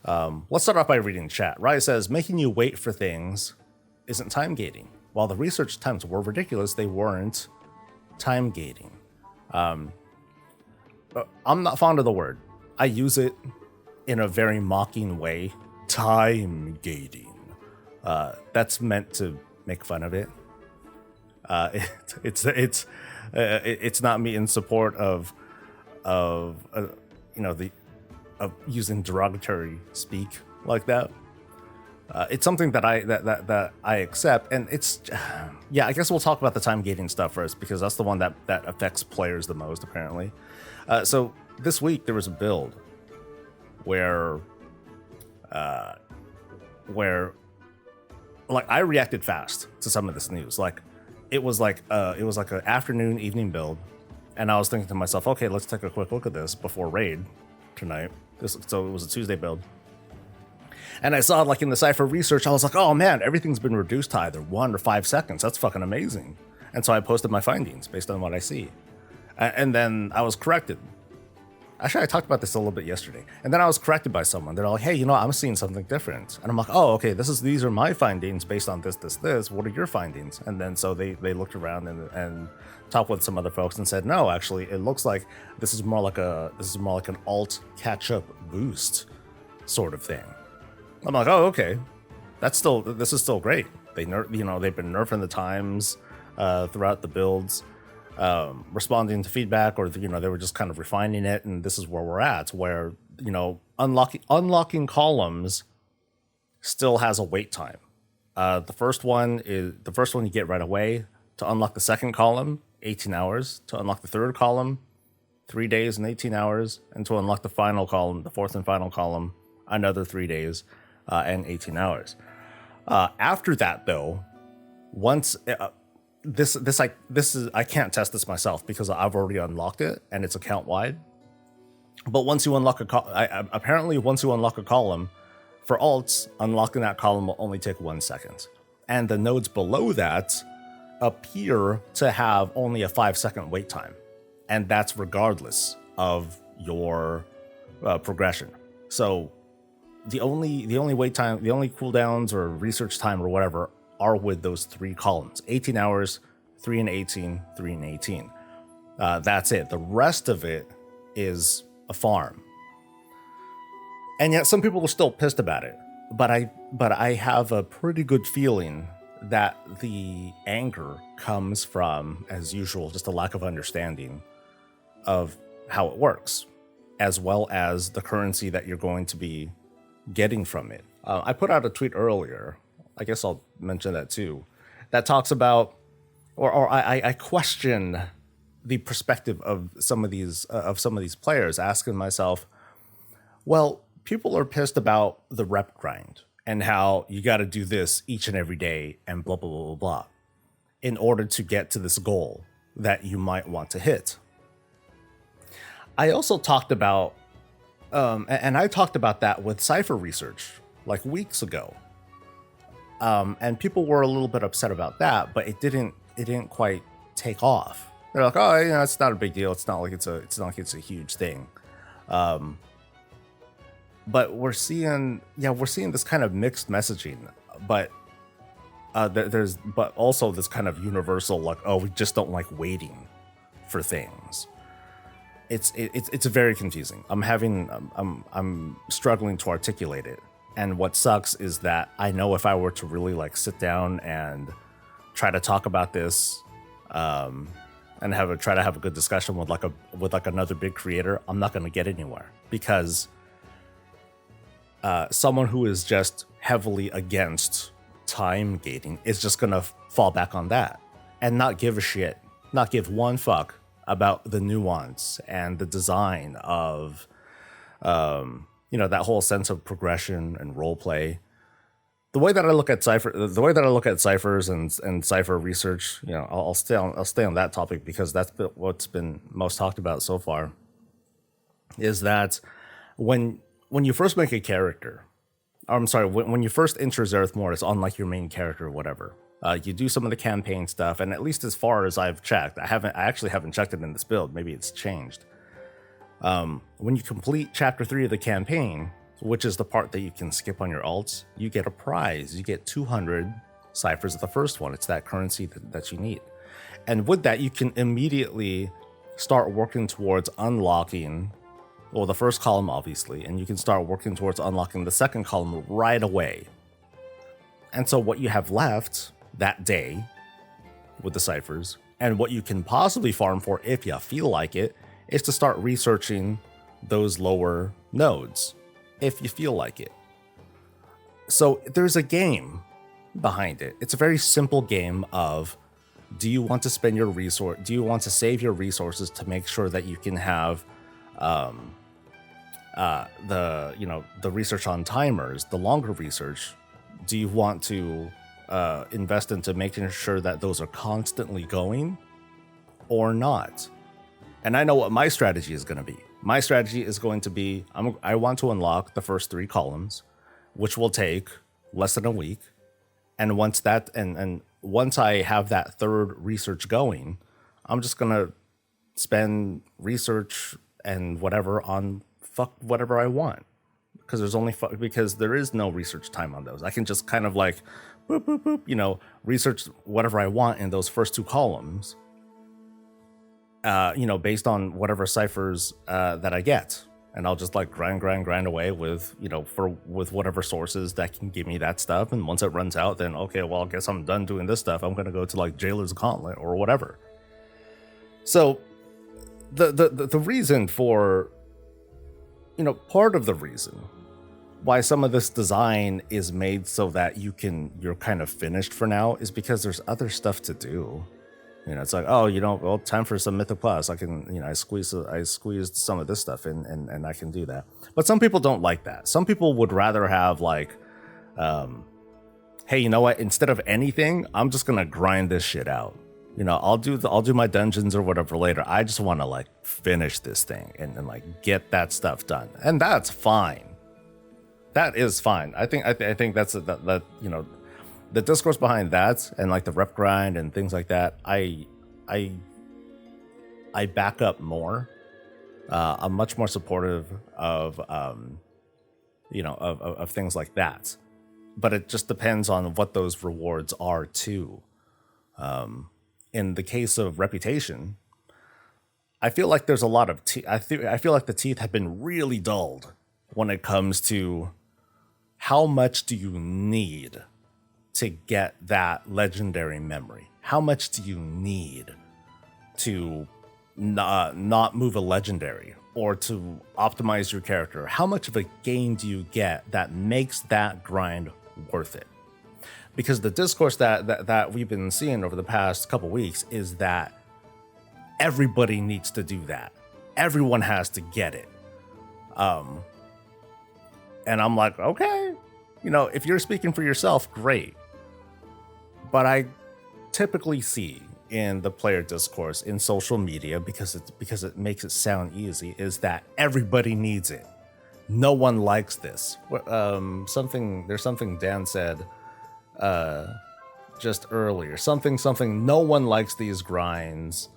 Let's start off by reading chat. Ryan says, making you wait for things isn't time gating. While the research times were ridiculous, they weren't time gating. I'm not fond of the word. I use it in a very mocking way. Time gating. That's meant to make fun of it. It's not me in support of using derogatory speak like that. It's something that I accept, and it's I guess we'll talk about the time gating stuff first because that's the one that affects players the most apparently. So this week there was a build where like I reacted fast to some of this news. Like it was like an afternoon evening build, and I was thinking to myself, okay, let's take a quick look at this before raid tonight. So it was a Tuesday build. And I saw like in the Cypher research, I was like, oh man, everything's been reduced to either 1 or 5 seconds. That's fucking amazing. And so I posted my findings based on what I see. And then I was corrected. Actually, I talked about this a little bit yesterday. And then I was corrected by someone. They're like, hey, I'm seeing something different. And I'm like, oh, okay, these are my findings based on this. What are your findings? And then so they looked around and talked with some other folks and said, no, actually, it looks like this is more like an alt catch-up boost sort of thing. I'm like, oh, okay, this is still great. They've been nerfing the times throughout the builds, responding to feedback, or they were just kind of refining it, and this is where we're at. Where unlocking columns still has a wait time. The first one you get right away. To unlock the second column, 18 hours. To unlock the third column, 3 days and 18 hours, and to unlock the final column, the fourth and final column, another 3 days. And 18 hours. After that, though, once this is I can't test this myself because I've already unlocked it and it's account wide. But once you unlock once you unlock a column for alts, unlocking that column will only take 1 second, and the nodes below that appear to have only a 5-second wait time, and that's regardless of your progression. So the only wait time, the only cooldowns or research time or whatever are with those 3 columns: 18 hours, 3 and 18, 3 and 18. That's it. The rest of it is a farm. And yet some people are still pissed about it. But I have a pretty good feeling that the anger comes from, as usual, just a lack of understanding of how it works, as well as the currency that you're going to be getting from it. I put out a tweet earlier, I guess I'll mention that too, that talks about, or I question the perspective of some of these players, asking myself, well, people are pissed about the rep grind and how you got to do this each and every day and blah, blah, blah, blah, blah, in order to get to this goal that you might want to hit. I also talked about and I talked about that with Cypher research like weeks ago, and people were a little bit upset about that, but it didn't quite take off. They're like, oh, it's not a big deal. It's not like it's a huge thing. But we're seeing this kind of mixed messaging, but there's also this kind of universal like, oh, we just don't like waiting for things. It's very confusing. I'm struggling to articulate it. And what sucks is that I know if I were to really like sit down and try to talk about this, and try to have a good discussion with another big creator, I'm not going to get anywhere, because someone who is just heavily against time gating is just going to fall back on that and not give a shit, not give one fuck about the nuance and the design of, that whole sense of progression and role play. The way that I look at ciphers and cipher research, I'll stay on that topic because that's what's been most talked about so far. Is that when you first make a character, when you first enter Zereth Mortis on like your main character or whatever. You do some of the campaign stuff, and at least as far as I've checked, I actually haven't checked it in this build. Maybe it's changed. When you complete chapter 3 of the campaign, which is the part that you can skip on your alts, you get a prize. You get 200 ciphers of the first one. It's that currency that you need. And with that, you can immediately start working towards unlocking, well, the first column, obviously, and you can start working towards unlocking the second column right away. And so what you have left that day with the ciphers, and what you can possibly farm for if you feel like it, is to start researching those lower nodes, if you feel like it. So there's a game behind it. It's a very simple game of, do you want to spend your resource? Do you want to save your resources to make sure that you can have the research on timers, the longer research? Do you want to invest into making sure that those are constantly going or not? And I know what my strategy is going to be. My strategy is going to be, I want to unlock the first 3 columns, which will take less than a week. And once that, and once I have that third research going, I'm just going to spend research and whatever on whatever I want. Because because there is no research time on those. I can just kind of like, boop, boop, boop, research whatever I want in those first 2 columns, based on whatever ciphers that I get. And I'll just like grind away with, with whatever sources that can give me that stuff. And once it runs out, then, okay, well, I guess I'm done doing this stuff. I'm going to go to like Jailer's Gauntlet or whatever. So the reason for, part of the reason why some of this design is made so that you're kind of finished for now is because there's other stuff to do. It's like, well, time for some Mythic Plus. I can, I squeezed some of this stuff in and I can do that. But some people don't like that. Some people would rather have like, hey, you know what? Instead of anything, I'm just going to grind this shit out. I'll do my dungeons or whatever later. I just want to like finish this thing and like get that stuff done. And that's fine. That is fine. I think that's that the discourse behind that and like the rep grind and things like that, I back up more. I'm much more supportive of of things like that. But it just depends on what those rewards are too. In the case of reputation, I feel like there's a lot of I feel like the teeth have been really dulled when it comes to how much do you need to get that legendary memory? How much do you need to not move a legendary or to optimize your character? How much of a gain do you get that makes that grind worth it? Because the discourse that we've been seeing over the past couple weeks is that everybody needs to do that. Everyone has to get it. And I'm like, okay, if you're speaking for yourself, great. But I typically see in the player discourse in social media, because it makes it sound easy, is that everybody needs it. No one likes this. There's something Dan said just earlier. Something. No one likes these grinds,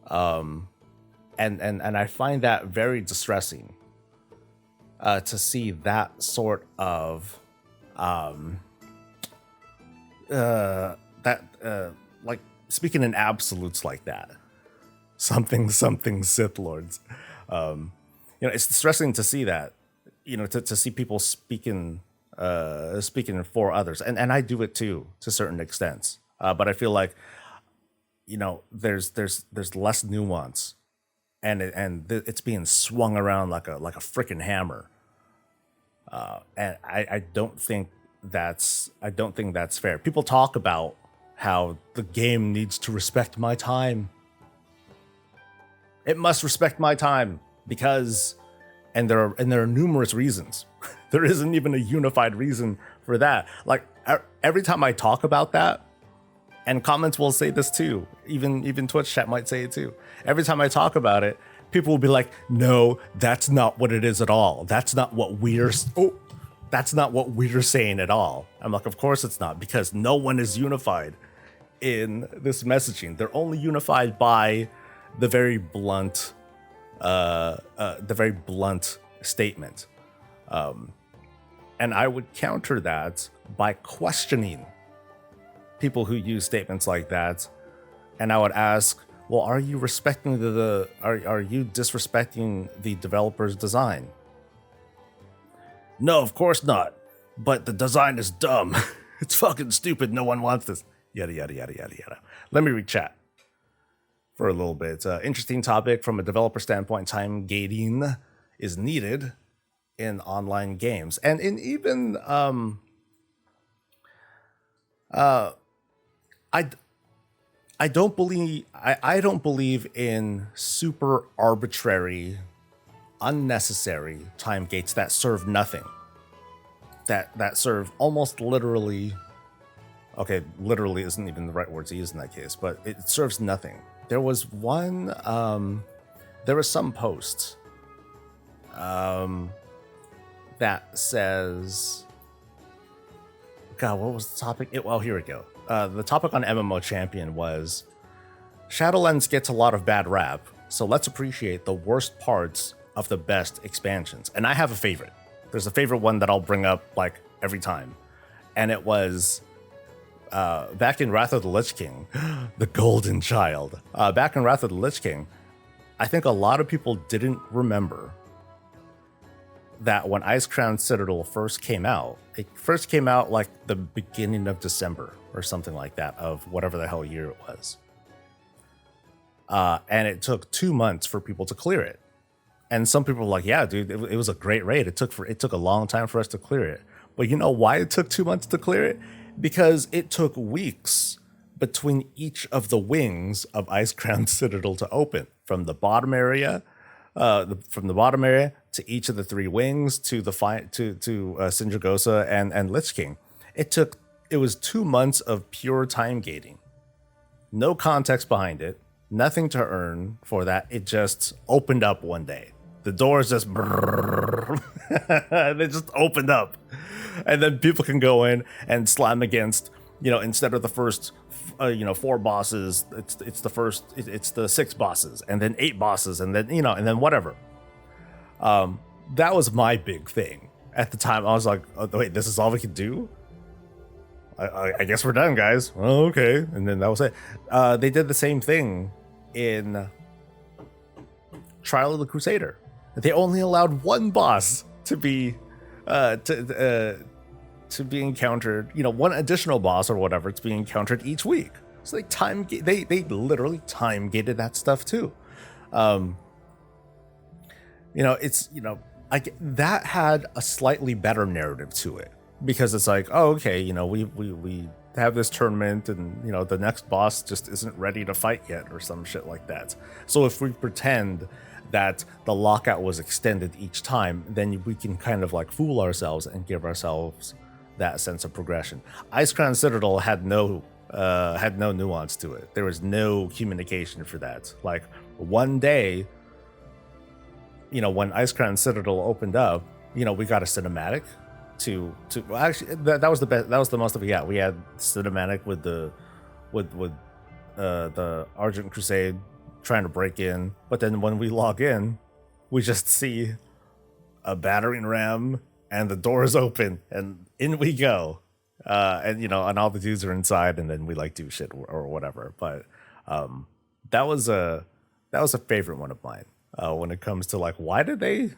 and I find that very distressing. To see that sort of like speaking in absolutes like that, something Sith Lords. It's distressing to see that. To see people speaking for others, and I do it too to certain extents. But I feel like there's less nuance, and it's being swung around like a freaking hammer. And I don't think that's fair. People talk about how the game needs to respect my time. It must respect my time because, and there are numerous reasons. There isn't even a unified reason for that. Like every time I talk about that, and comments will say this too. Even Twitch chat might say it too. Every time I talk about it, people will be like, "No, that's not what it is at all. That's not what we're saying at all." I'm like, "Of course it's not, because no one is unified in this messaging. They're only unified by the very blunt statement And I would counter that by questioning people who use statements like that. And I would ask, well, are you respecting are you disrespecting the developer's design? No, of course not. But the design is dumb. It's fucking stupid. No one wants this. Yada, yada, yada, yada, yada. Let me read chat for a little bit. Interesting topic from a developer standpoint. Time gating is needed in online games. And in even... I don't believe in super arbitrary, unnecessary time gates that serve nothing. That serve almost literally. Okay, literally isn't even the right word to use in that case, but it serves nothing. There was one. There was some post. That says. God, what was the topic? Well, here we go. The topic on MMO Champion was Shadowlands gets a lot of bad rap, so let's appreciate the worst parts of the best expansions. And I have a favorite. There's a favorite one that I'll bring up like every time. And it was back in Wrath of the Lich King, the Golden Child. Back in Wrath of the Lich King, I think a lot of people didn't remember that when Icecrown Citadel first came out, it first came out like the beginning of December or something like that of whatever the hell year it was. And it took 2 months for people to clear it. And some people were like, yeah, dude, it was a great raid. It took a long time for us to clear it. But you know why it took 2 months to clear it? Because it took weeks between each of the wings of Icecrown Citadel to open, from the bottom area to each of the 3 wings to the Sindragosa and Lich King. It was 2 months of pure time gating. No context behind it, nothing to earn for that. It just opened up one day. The doors just they just opened up. And then people can go in and slam against, instead of the first 4 bosses, it's the 6 bosses, and then 8 bosses, and then and then whatever. That was my big thing at the time. I was like, oh, wait, this is all we can do? I guess we're done, guys. Oh, okay. And then that was it. They did the same thing in Trial of the Crusader. They only allowed 1 boss to be to be encountered, one additional boss or whatever to be encountered each week. So they literally time gated that stuff too. That had a slightly better narrative to it, because it's like, oh, okay, we have this tournament and the next boss just isn't ready to fight yet or some shit like that. So if we pretend that the lockout was extended each time, then we can kind of like fool ourselves and give ourselves that sense of progression. Icecrown Citadel had no nuance to it. There was no communication for that. Like one day, when Icecrown Citadel opened up, we got a cinematic actually that was the best. That was the most that we got. We had cinematic with the Argent Crusade trying to break in, but then when we log in, we just see a battering ram and the doors open and in we go, and all the dudes are inside, and then we like do shit or whatever. But that was a favorite one of mine when it comes to like, why did they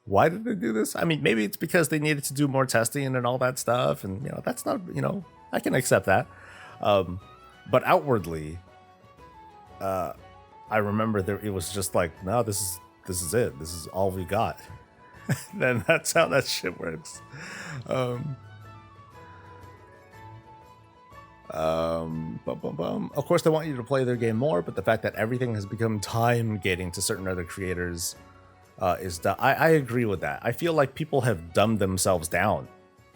do this? I mean, maybe it's because they needed to do more testing and all that stuff, and that's not, I can accept that, but outwardly, I remember it was just like, no, this is it. This is all we got. Then that's how that shit works. Of course, they want you to play their game more, but the fact that everything has become time gating to certain other creators I agree with that. I feel like people have dumbed themselves down.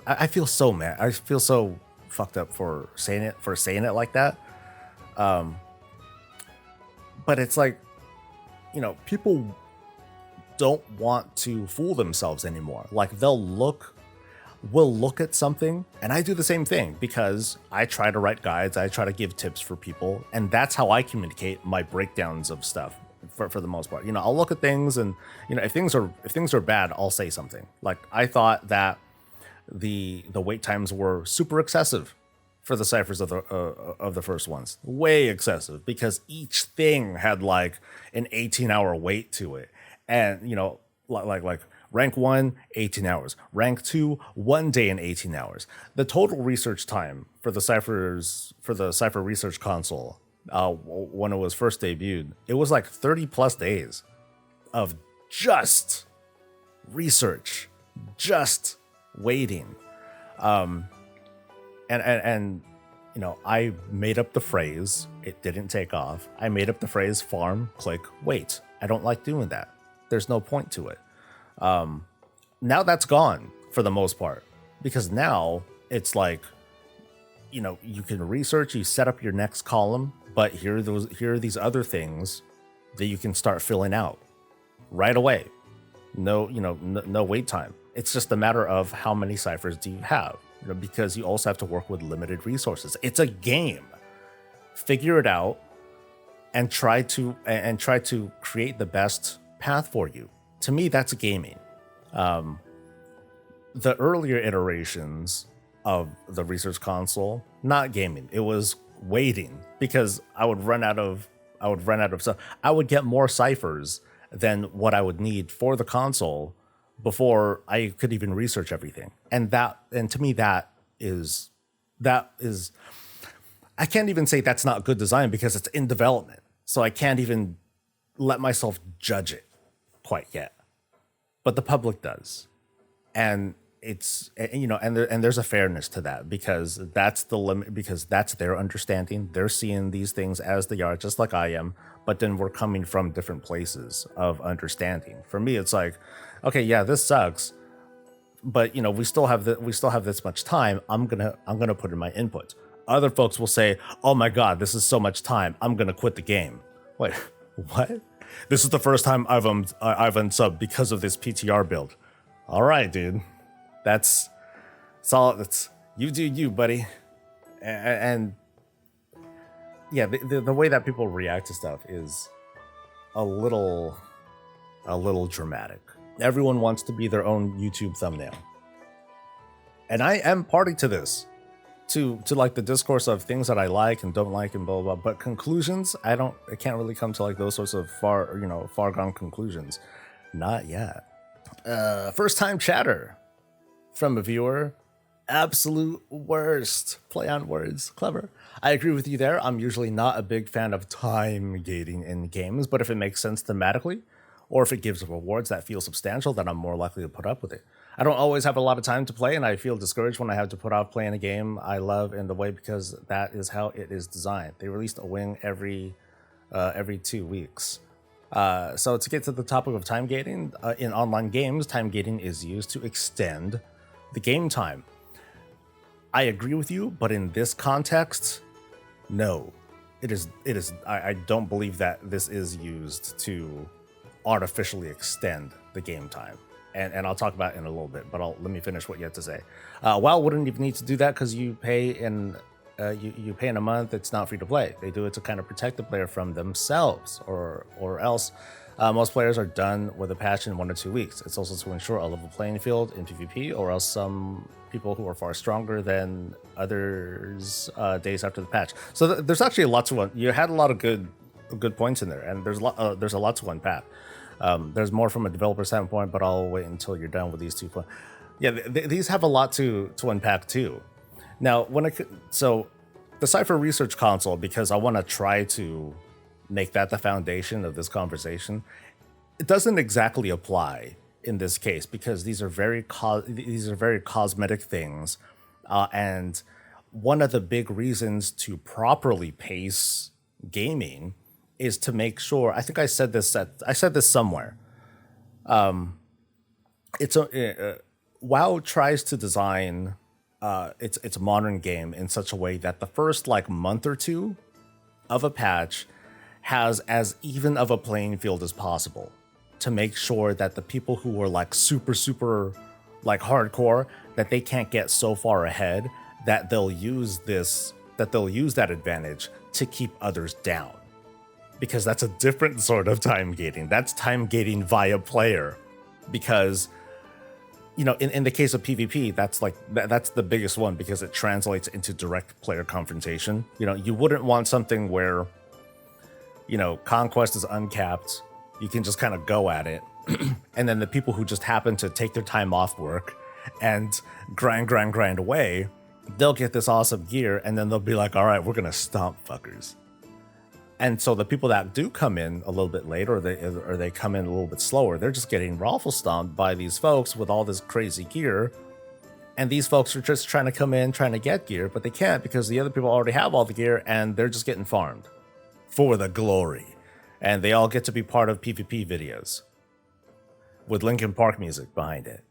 I feel so mad. I feel so fucked up for saying it like that. But it's like, people don't want to fool themselves anymore. Like we'll look at something, and I do the same thing because I try to write guides, I try to give tips for people, and that's how I communicate my breakdowns of stuff for the most part. You know, I'll look at things, and you know, if things are bad, I'll say something. Like, I thought that the wait times were super excessive for the ciphers of the first ones, way excessive, because each thing had like an 18-hour wait to it. And you know, like rank 1, 18 hours, rank 2, 1 day and 18 hours. The total research time for the Cypher Research Console, when it was first debuted, it was like 30 plus days of just research, just waiting. And you know, I made up the phrase. It didn't take off. I made up the phrase farm, click, wait. I don't like doing that. There's no point to it. Now that's gone for the most part, because now it's like, you know, you can research, you set up your next column, but here are these other things that you can start filling out right away. No, you know, no wait time. It's just a matter of how many ciphers do you have, you know, because you also have to work with limited resources. It's a game. Figure it out and try to create the best path for you. To me, that's gaming. The earlier iterations of the research console, not gaming. It was waiting, because I would run out of stuff. I would get more ciphers than what I would need for the console before I could even research everything. And to me, that is I can't even say that's not good design, because it's in development. So I can't even let myself judge it quite yet. But the public does. And it's, you know, and there's a fairness to that, because that's the limit, because that's their understanding. They're seeing these things as they are, just like I am, but then we're coming from different places of understanding. For me, it's like, okay, yeah, this sucks, but you know, we still have this much time. I'm gonna put in my input. Other folks will say, oh my God, this is so much time, I'm gonna quit the game. Wait, what? This is the first time I've unsubbed because of this PTR build. All right, dude. That's all. That's you do you, buddy. And yeah, the way that people react to stuff is a little dramatic. Everyone wants to be their own YouTube thumbnail, and I am party to this, to like the discourse of things that I like and don't like and blah blah blah. But conclusions, I can't really come to like those sorts of far gone conclusions. Not yet. First time chatter from a viewer. Absolute worst. Play on words. Clever. I agree with you there. I'm usually not a big fan of time gating in games, but if it makes sense thematically, or if it gives rewards that feel substantial, then I'm more likely to put up with it. I don't always have a lot of time to play, and I feel discouraged when I have to put off playing a game I love in the way, because that is how it is designed. They released a wing every 2 weeks. So to get to the topic of time gating, in online games, time gating is used to extend the game time. I agree with you, but in this context, no. It is. I don't believe that this is used to artificially extend the game time. And I'll talk about it in a little bit, but let me finish what you have to say. WoW wouldn't even need to do that, because you pay in a month. It's not free to play. They do it to kind of protect the player from themselves, or else most players are done with a patch in 1 or 2 weeks. It's also to ensure a level playing field in PvP, or else some people who are far stronger than others days after the patch. So there's actually a lot to you had a lot of good points in there, and there's a lot to unpack. There's more from a developer standpoint, but I'll wait until you're done with these 2 points. Yeah, these have a lot to unpack too. Now, so the Cypher Research Console, because I want to try to make that the foundation of this conversation, it doesn't exactly apply in this case, because these are very cosmetic things, and one of the big reasons to properly pace gaming is to make sure. I think I said this somewhere. WoW tries to design its modern game in such a way that the first like month or two of a patch has as even of a playing field as possible, to make sure that the people who are like super like hardcore, that they can't get so far ahead that they'll use that advantage to keep others down. because that's a different sort of time gating. That's time gating via player, because in the case of PvP, that's the biggest one, because it translates into direct player confrontation. You wouldn't want something where conquest is uncapped, you can just kind of go at it, and then the people who just happen to take their time off work and grind away, they'll get this awesome gear, and then they'll be like, all right, we're gonna stomp fuckers. And so the people that do come in a little bit late, or they come in a little bit slower, they're just getting raffle stomped by these folks with all this crazy gear. And these folks are just trying to come in, trying to get gear, but they can't, because the other people already have all the gear and they're just getting farmed for the glory. And they all get to be part of PvP videos with Linkin Park music behind it.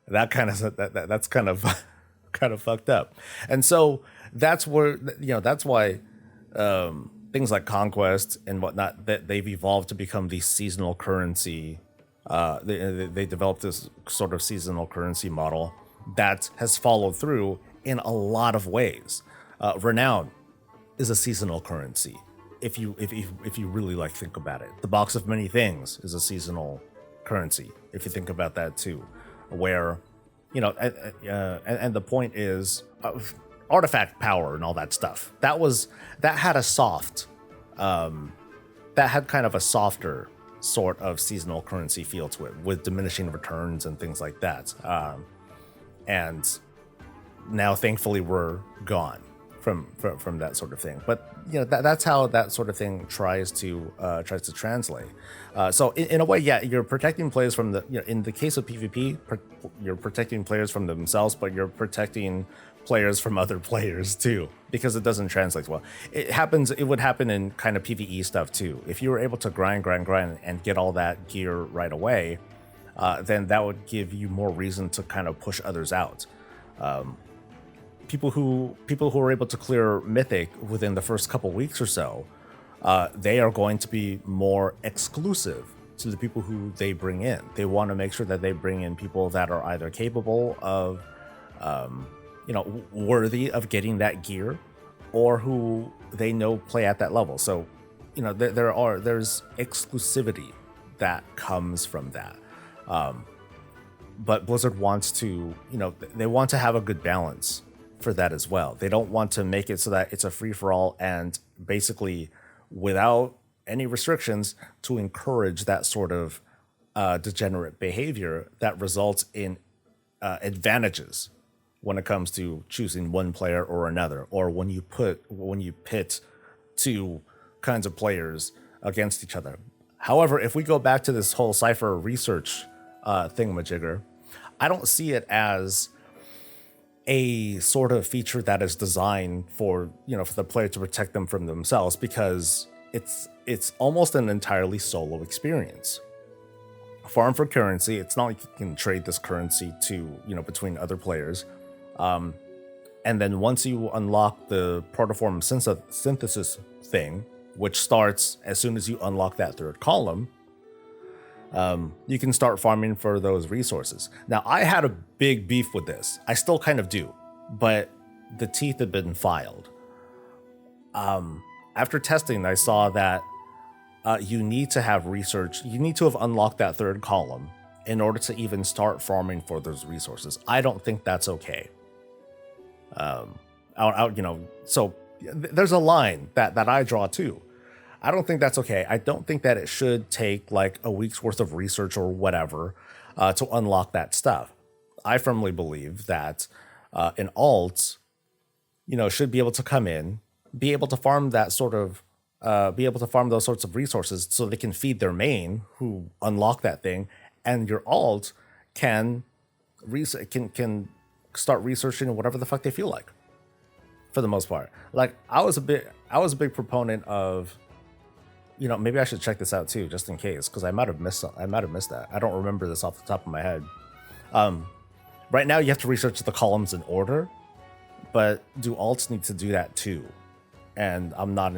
That's kind of kind of fucked up. And so that's where, that's why things like Conquest and whatnot, that they've evolved to become the seasonal currency. They developed this sort of seasonal currency model that has followed through in a lot of ways. Renown is a seasonal currency. If you really think about it, the Box of Many Things is a seasonal currency. If you think about that too, where and the point is artifact power and all that stuff. That had a soft, that had kind of a softer sort of seasonal currency feel to it, with diminishing returns and things like that. And now, thankfully, we're gone from that sort of thing. But that's how that sort of thing tries to translate. So in a way, yeah, you're protecting players from in the case of PvP, you're protecting players from themselves, but you're protecting players from other players too, because it doesn't translate well. It would happen in kind of PvE stuff too. If you were able to grind and get all that gear right away, then that would give you more reason to kind of push others out. People who are able to clear Mythic within the first couple weeks or so, they are going to be more exclusive to the people who they bring in. They want to make sure that they bring in people that are either capable of, worthy of getting that gear, or who they know play at that level. So, there's exclusivity that comes from that. But Blizzard wants to, they want to have a good balance for that as well. They don't want to make it so that it's a free-for-all and basically without any restrictions to encourage that sort of degenerate behavior that results in advantages when it comes to choosing one player or another, or when you pit two kinds of players against each other. However, if we go back to this whole Cypher research thingamajigger, I don't see it as a sort of feature that is designed for the player to protect them from themselves, because it's almost an entirely solo experience. Farm for currency. It's not like you can trade this currency to between other players. And then once you unlock the protoform synthesis thing, which starts as soon as you unlock that third column, you can start farming for those resources. Now, I had a big beef with this. I still kind of do, but the teeth have been filed. After testing, I saw that you need to have research. You need to have unlocked that third column in order to even start farming for those resources. I don't think that's okay. So there's a line that I draw too. I don't think that's okay. I don't think that it should take like a week's worth of research or whatever to unlock that stuff. I firmly believe that an alt, should be able to come in, be able to farm that sort of, be able to farm those sorts of resources so they can feed their main who unlock that thing, and your alt can start researching whatever the fuck they feel like. For the most part, like I was a big proponent of. Maybe I should check this out too, just in case, because I might have missed that. I don't remember this off the top of my head. Right now, you have to research the columns in order, but do alts need to do that too? And I'm not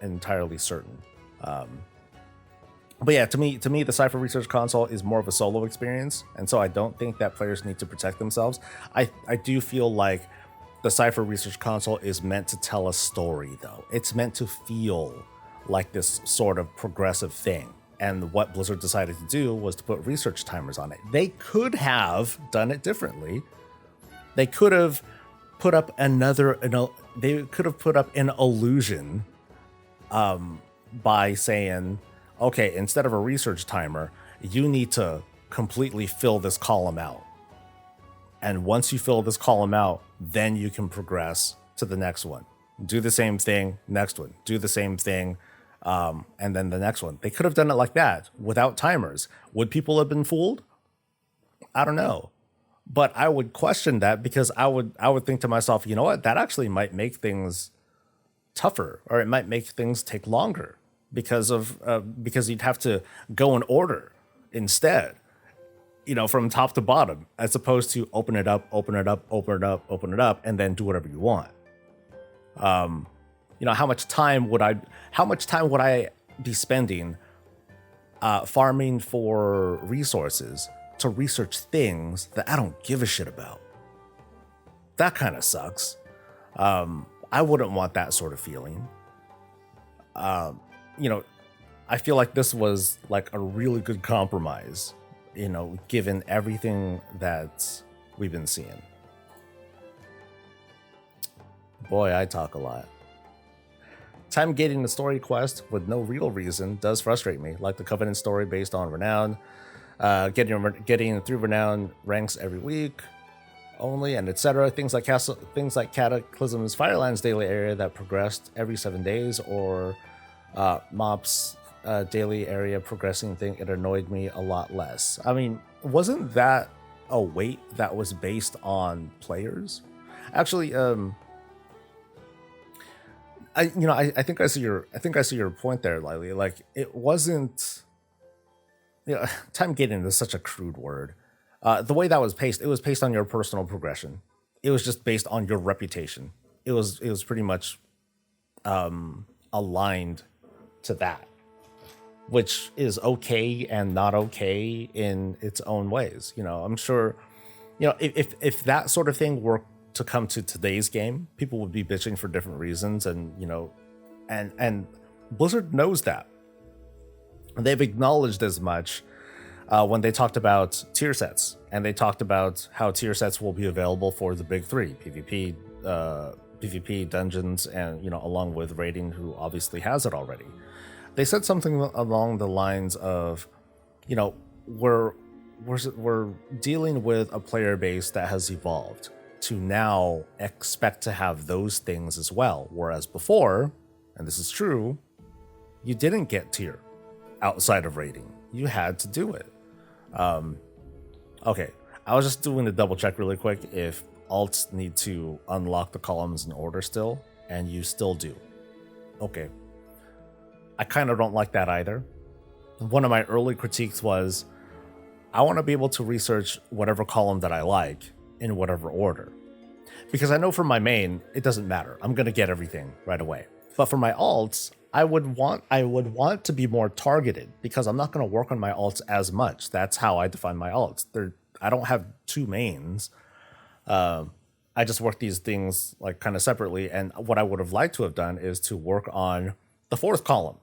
entirely certain. But yeah, to me, the Cypher Research Console is more of a solo experience, and so I don't think that players need to protect themselves. I do feel like the Cypher Research Console is meant to tell a story, though. It's meant to feel like this sort of progressive thing. And what Blizzard decided to do was to put research timers on it. They could have done it differently. They could have put up they could have put up an illusion by saying, okay, instead of a research timer, you need to completely fill this column out. And once you fill this column out, then you can progress to the next one. Do the same thing, next one. Do the same thing, and then the next one. They could have done it like that without timers. Would people have been fooled? I don't know. But I would question that, because I would think to myself, you know what, that actually might make things tougher, or it might make things take longer because you'd have to go in order instead, from top to bottom, as opposed to open it up, and then do whatever you want. How much time would I be spending farming for resources to research things that I don't give a shit about? That kind of sucks. I wouldn't want that sort of feeling. I feel like this was like a really good compromise, given everything that we've been seeing. Boy, I talk a lot. Time gating the story quest with no real reason does frustrate me, like the Covenant story based on renown. Getting through renown ranks every week only, and etc. Things like Cataclysm's Firelands daily area that progressed every 7 days, or Mop's daily area progressing thing. It annoyed me a lot less. I mean, wasn't that a weight that was based on players? Actually, I think I see your point there, Lily. Like, it wasn't. Time gating is such a crude word. The way that was paced, it was paced on your personal progression. It was just based on your reputation. It was pretty much aligned to that, which is okay and not okay in its own ways. I'm sure, if that sort of thing were to come to today's game, people would be bitching for different reasons, and and Blizzard knows that. They've acknowledged as much when they talked about tier sets, and they talked about how tier sets will be available for the big three: PvP, dungeons, and along with raiding, who obviously has it already. They said something along the lines of, we're dealing with a player base that has evolved to now expect to have those things as well, whereas before, and this is true, you didn't get tier outside of raiding. You had to do it. Okay, I was just doing a double check really quick if alts need to unlock the columns in order still, and you still do. Okay. I kind of don't like that either. One of my early critiques was, I want to be able to research whatever column that I like in whatever order. Because I know for my main, it doesn't matter. I'm going to get everything right away. But for my alts, I would want to be more targeted, because I'm not going to work on my alts as much. That's how I define my alts. I don't have two mains. I just work these things like kind of separately. And what I would have liked to have done is to work on the fourth column,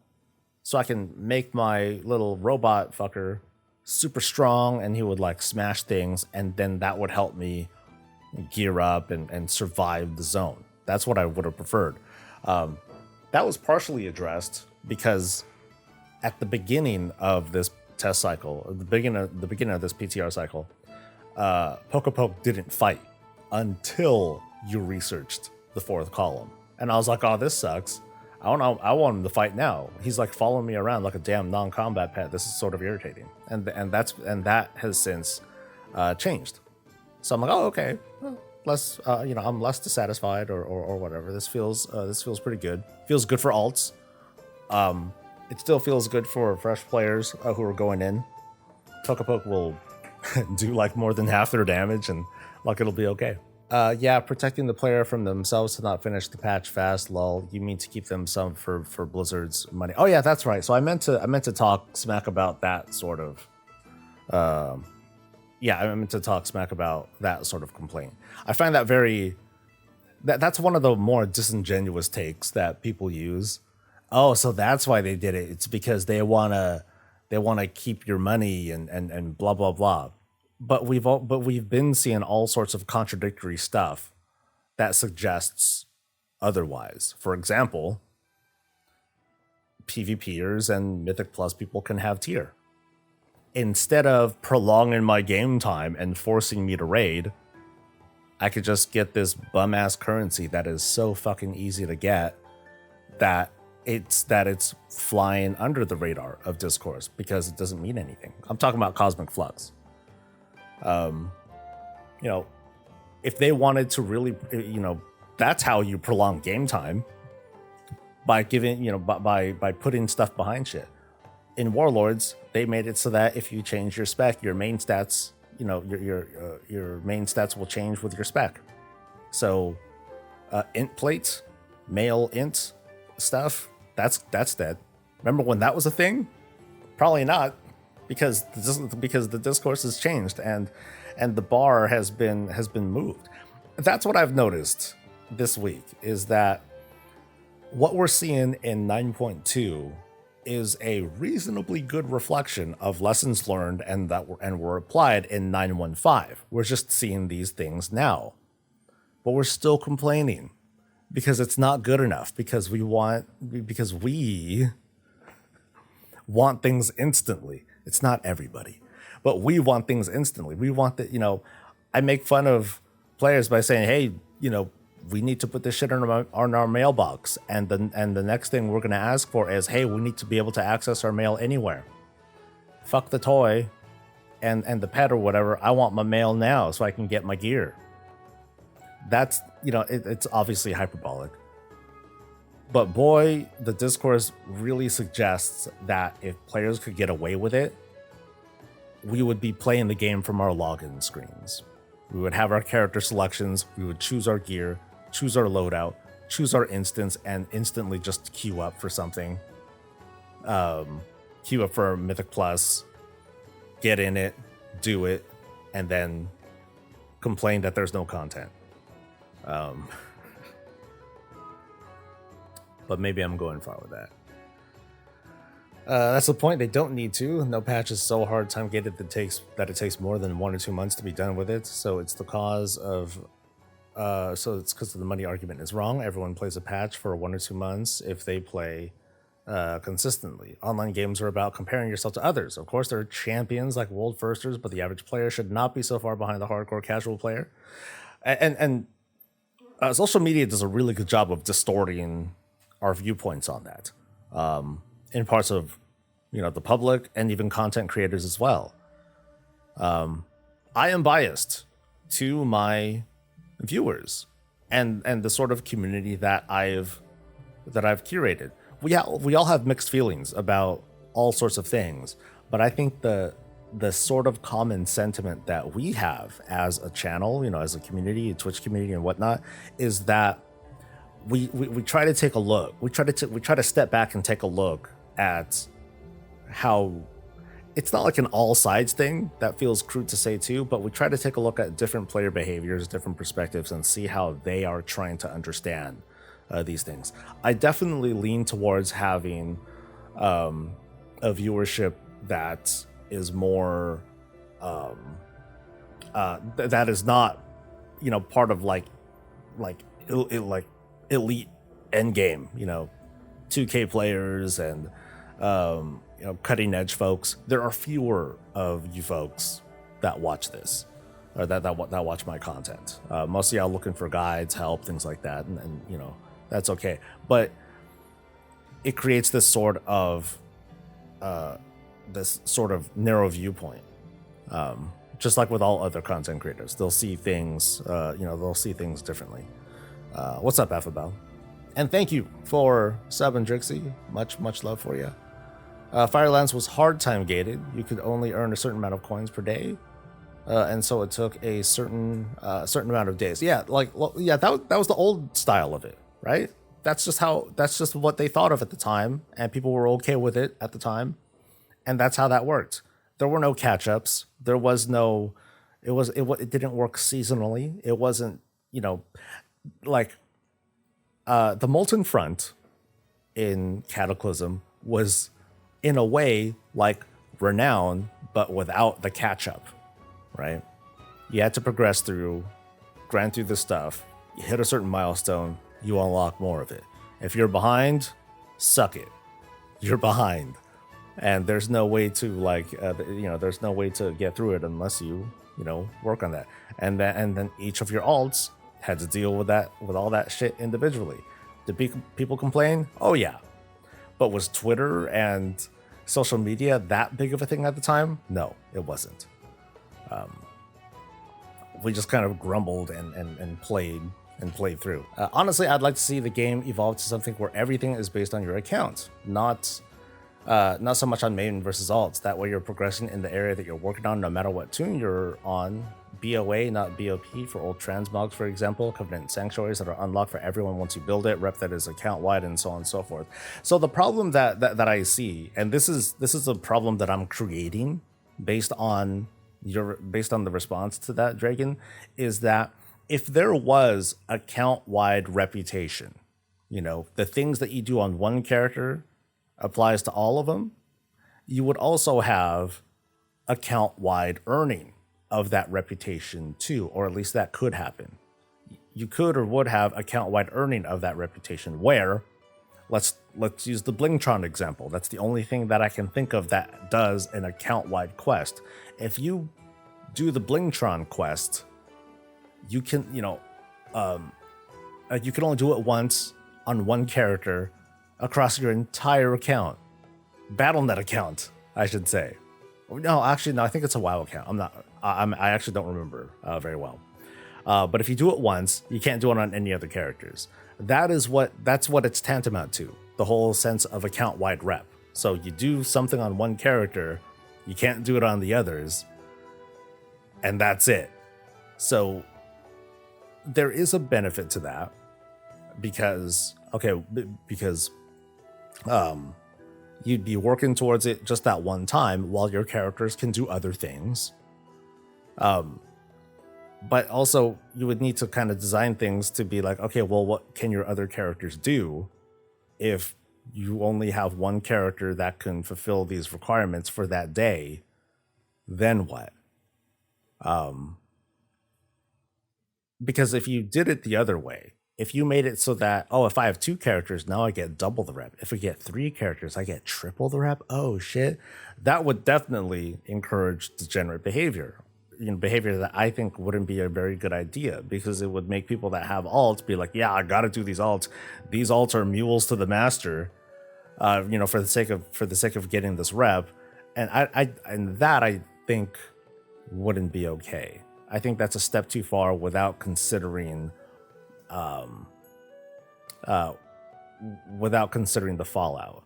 so I can make my little robot fucker super strong, and he would like smash things, and then that would help me gear up and survive the zone. That's what I would have preferred. That was partially addressed because at the beginning of this test cycle, the beginning of this PTR cycle, Pokepoke didn't fight until you researched the fourth column. And I was like, oh, this sucks. I want him to fight now. He's like following me around like a damn non-combat pet. This is sort of irritating. And that has since changed. So I'm like, oh, okay. Well, less, I'm less dissatisfied or whatever. This feels pretty good. Feels good for alts. It still feels good for fresh players who are going in. Pokepoke will do like more than half their damage, and like it'll be okay. Yeah, protecting the player from themselves to not finish the patch fast. Lol. You mean to keep them some for Blizzard's money? Oh yeah, that's right. So I meant to talk smack about that sort of. Yeah, I meant to talk smack about that sort of complaint. I find that that's one of the more disingenuous takes that people use. Oh, so that's why they did it. It's because they wanna keep your money and blah blah blah. But we've been seeing all sorts of contradictory stuff that suggests otherwise. For example, PvPers and Mythic Plus people can have tier. Instead of prolonging my game time and forcing me to raid, I could just get this bum ass currency that is so fucking easy to get that it's flying under the radar of discourse because it doesn't mean anything. I'm talking about Cosmic Flux. You know, if they wanted to really, that's how you prolong game time, by giving, by putting stuff behind shit. In Warlords, they made it so that if you change your spec, your main stats, your main stats will change with your spec. So, int plates, male int stuff, that's dead. Remember when that was a thing? Probably not, because the discourse has changed and the bar has been moved. That's what I've noticed this week, is that what we're seeing in 9.2 is a reasonably good reflection of lessons learned and were applied in 9.15. We're just seeing these things now, but we're still complaining because it's not good enough, because we want things instantly. It's not everybody, but we want things instantly. We want that, I make fun of players by saying, hey, we need to put this shit on our mailbox. And the next thing we're going to ask for is, hey, we need to be able to access our mail anywhere. Fuck the toy and the pet or whatever. I want my mail now so I can get my gear. That's, it's obviously hyperbolic. But boy, the discourse really suggests that if players could get away with it, we would be playing the game from our login screens. We would have our character selections, we would choose our gear, choose our loadout, choose our instance, and instantly just queue up for something. Queue up for Mythic Plus, get in it, do it, and then complain that there's no content. But maybe I'm going far with that. That's the point. They don't need to. No patch is so hard time gated that it takes more than 1 or 2 months to be done with it. So it's because the money argument is wrong. Everyone plays a patch for 1 or 2 months if they play consistently. Online games are about comparing yourself to others. Of course, there are champions like world firsters, but the average player should not be so far behind the hardcore casual player. And social media does a really good job of distorting our viewpoints on that. In parts of, the public and even content creators as well. I am biased to my viewers and the sort of community that I've curated. We all have mixed feelings about all sorts of things, but I think the sort of common sentiment that we have as a channel, as a community, a Twitch community and whatnot, is that we try to take a look. We try to step back and take a look at how it's not like an all sides thing. That feels crude to say too, but we try to take a look at different player behaviors, different perspectives, and see how they are trying to understand these things. I definitely lean towards having a viewership that is more that is not part of like elite end game, 2K players and cutting edge folks. There are fewer of you folks that watch this, or that watch my content. Most of y'all looking for guides, help, things like that, and that's okay. But it creates this sort of narrow viewpoint. Just like with all other content creators, they'll see things, they'll see things differently. What's up, Affabel? And thank you for subbing, Drixie. Much love for you. Firelands was hard time gated. You could only earn a certain amount of coins per day, and so it took a certain amount of days. Yeah, that was the old style of it, right? That's just what they thought of at the time, and people were okay with it at the time, and that's how that worked. There were no catch ups. There was no. It didn't work seasonally. It wasn't, the Molten Front in Cataclysm was in a way like Renown, but without the catch up, right? You had to progress through, grind through the stuff, you hit a certain milestone, you unlock more of it. If you're behind, suck it. You're behind. And there's no way to there's no way to get through it unless you work on that. And then each of your alts had to deal with all that shit individually. Did people complain? Oh yeah. But was Twitter and social media that big of a thing at the time? No, it wasn't. We just kind of grumbled and played through. Honestly, I'd like to see the game evolve to something where everything is based on your account, not so much on main versus alts. That way you're progressing in the area that you're working on, no matter what tune you're on. BOA, not BOP, for old transmogs, for example, Covenant Sanctuaries that are unlocked for everyone once you build it, rep that is account-wide, and so on and so forth. So the problem that I see, and this is a problem that I'm creating based on the response to that, Dragon, is that if there was account-wide reputation, the things that you do on one character applies to all of them, you would also have account-wide earning of that reputation too, or at least that could happen. You could or would have account-wide earning of that reputation, where let's use the Blingtron example. That's the only thing that I can think of that does an account-wide quest. If you do the Blingtron quest, you can you can only do it once on one character across your entire account. BattleNet account, I should say. No, actually, no, I think it's a WoW account. I actually don't remember very well. But if you do it once, you can't do it on any other characters. That's what it's tantamount to, the whole sense of account-wide rep. So you do something on one character, you can't do it on the others, and that's it. So there is a benefit to that because you'd be working towards it just that one time while your characters can do other things. But also you would need to kind of design things to be like, okay, well, what can your other characters do if you only have one character that can fulfill these requirements for that day? Then what? Because if you did it the other way, if you made it so that, if I have 2 characters, now I get double the rep. If we get 3 characters, I get triple the rep. Oh shit. That would definitely encourage degenerate behavior. Behavior that I think wouldn't be a very good idea, because it would make people that have alts be like, yeah, I gotta do these alts. These alts are mules to the master, for the sake of getting this rep. And I think wouldn't be okay. I think that's a step too far without considering the fallout.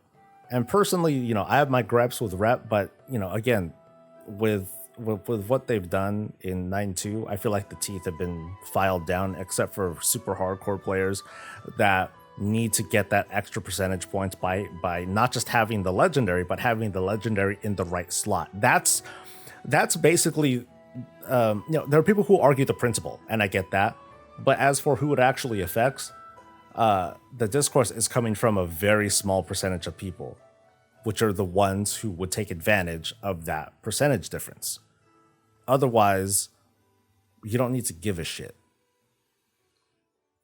And personally, I have my gripes with rep, but again, with what they've done in 9.2, I feel like the teeth have been filed down, except for super hardcore players that need to get that extra percentage points by not just having the legendary, but having the legendary in the right slot. That's basically, there are people who argue the principle, and I get that. But as for who it actually affects, the discourse is coming from a very small percentage of people, which are the ones who would take advantage of that percentage difference. Otherwise, you don't need to give a shit.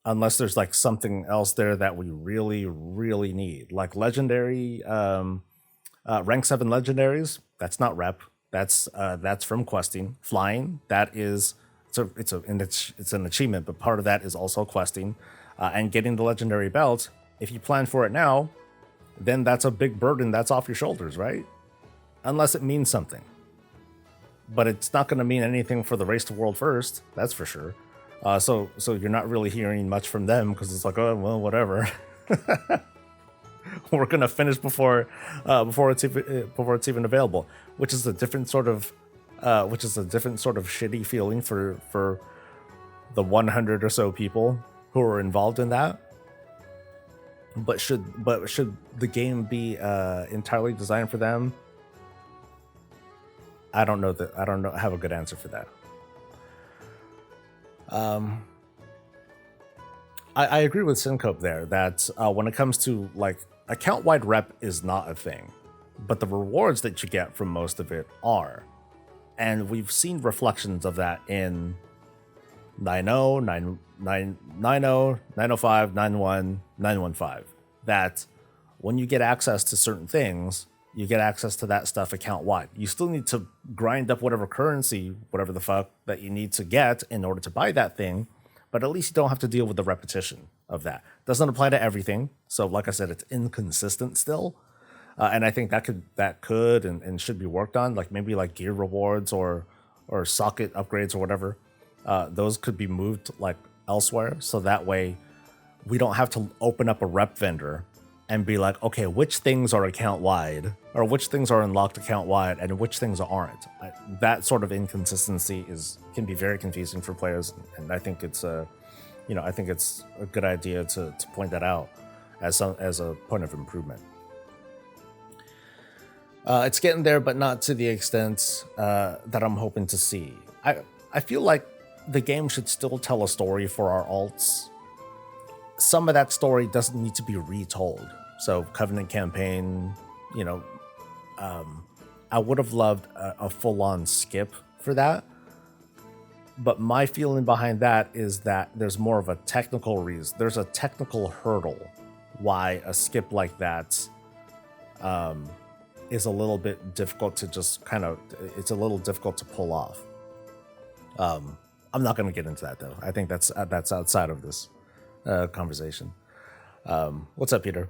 Unless there's like something else there that we really, really need. Like legendary, rank 7 legendaries, that's not rep. That's from questing. Flying, that is... It's an achievement, but part of that is also questing, and getting the legendary belt. If you plan for it now, then that's a big burden that's off your shoulders, right? Unless it means something. But it's not going to mean anything for the race to world first, that's for sure. So you're not really hearing much from them, because it's like, oh well, whatever. We're gonna finish before it's even available, which is a different sort of shitty feeling for the 100 or so people who are involved in that. But should the game be entirely designed for them? I don't know. Have a good answer for that. I agree with Syncope there that when it comes to like account-wide rep is not a thing, but the rewards that you get from most of it are. And we've seen reflections of that in 9.0, 9.9, 9.0, 9.05, 9.1, 9.15. That when you get access to certain things, you get access to that stuff account-wide. You still need to grind up whatever currency, whatever the fuck, that you need to get in order to buy that thing, but at least you don't have to deal with the repetition of that. Doesn't apply to everything, so like I said, it's inconsistent still. And I think that could and should be worked on, like maybe like gear rewards or socket upgrades or whatever. Those could be moved like elsewhere, so that way we don't have to open up a rep vendor and be like, okay, which things are account wide or which things are unlocked account wide and which things aren't. That sort of inconsistency can be very confusing for players, and I think it's a good idea to point that out as a point of improvement. It's getting there, but not to the extent that I'm hoping to see. I feel like the game should still tell a story for our alts. Some of that story doesn't need to be retold. So Covenant campaign, I would have loved a full-on skip for that. But my feeling behind that is that there's more of a technical reason. There's a technical hurdle why a skip like that is a little bit difficult to just it's a little difficult to pull off. I'm not going to get into that though. I think that's outside of this conversation. What's up, Peter?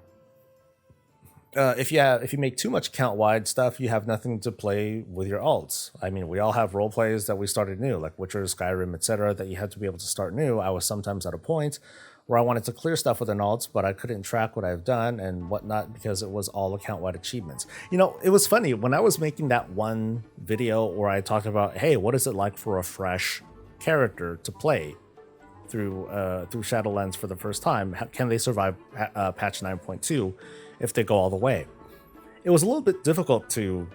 If you make too much account-wide stuff, you have nothing to play with your alts. I mean, we all have role plays that we started new, like Witcher, Skyrim, etc., that you had to be able to start new. I was sometimes at a point where I wanted to clear stuff with an alt, but I couldn't track what I've done and whatnot because it was all account-wide achievements. It was funny when I was making that one video where I talked about, hey, what is it like for a fresh character to play through Shadowlands for the first time? Can they survive patch 9.2 if they go all the way? It was a little bit difficult to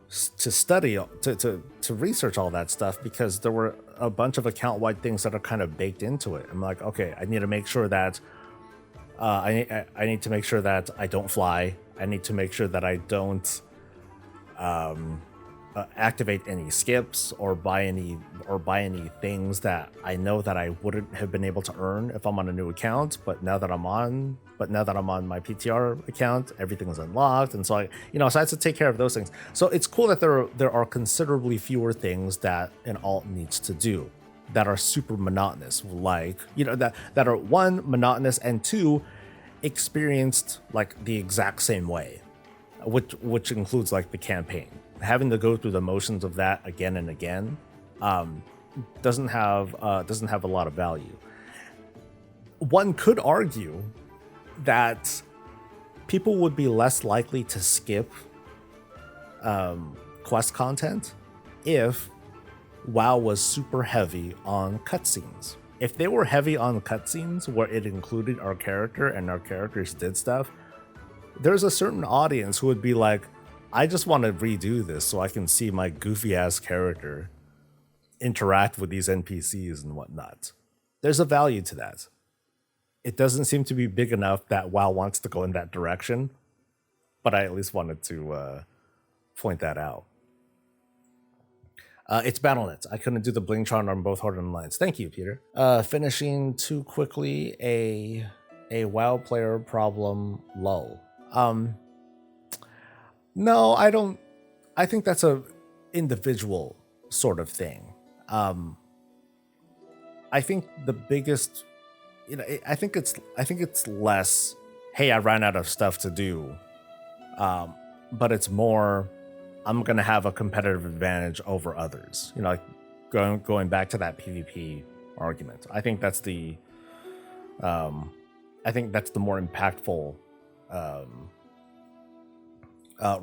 study, to research all that stuff because there were a bunch of account-wide things that are kind of baked into it. I'm like, okay, I need to make sure that I need to make sure that I don't fly. I need to make sure that I don't activate any skips or buy any things that I know that I wouldn't have been able to earn if I'm on a new account. But now that I'm on my PTR account, everything is unlocked, and so I had to take care of those things. So it's cool that there are considerably fewer things that an alt needs to do that are super monotonous, like that are one, monotonous, and two, experienced like the exact same way, which includes like the campaign. Having to go through the motions of that again and again doesn't have a lot of value. One could argue that people would be less likely to skip quest content if WoW was super heavy on cutscenes. If they were heavy on cutscenes where it included our character and our characters did stuff, there's a certain audience who would be like, I just want to redo this so I can see my goofy ass character interact with these NPCs and whatnot. There's a value to that. It doesn't seem to be big enough that WoW wants to go in that direction, but I at least wanted to point that out. It's BattleNet. I couldn't do the Blingtron on both Hard and Lines. Thank you, Peter. Finishing too quickly, a WoW player problem, lull. No, I don't. I think that's a individual sort of thing. I think the biggest, I think it's less, hey, I ran out of stuff to do. But it's more, I'm gonna have a competitive advantage over others. Like going back to that PvP argument. I think that's the more impactful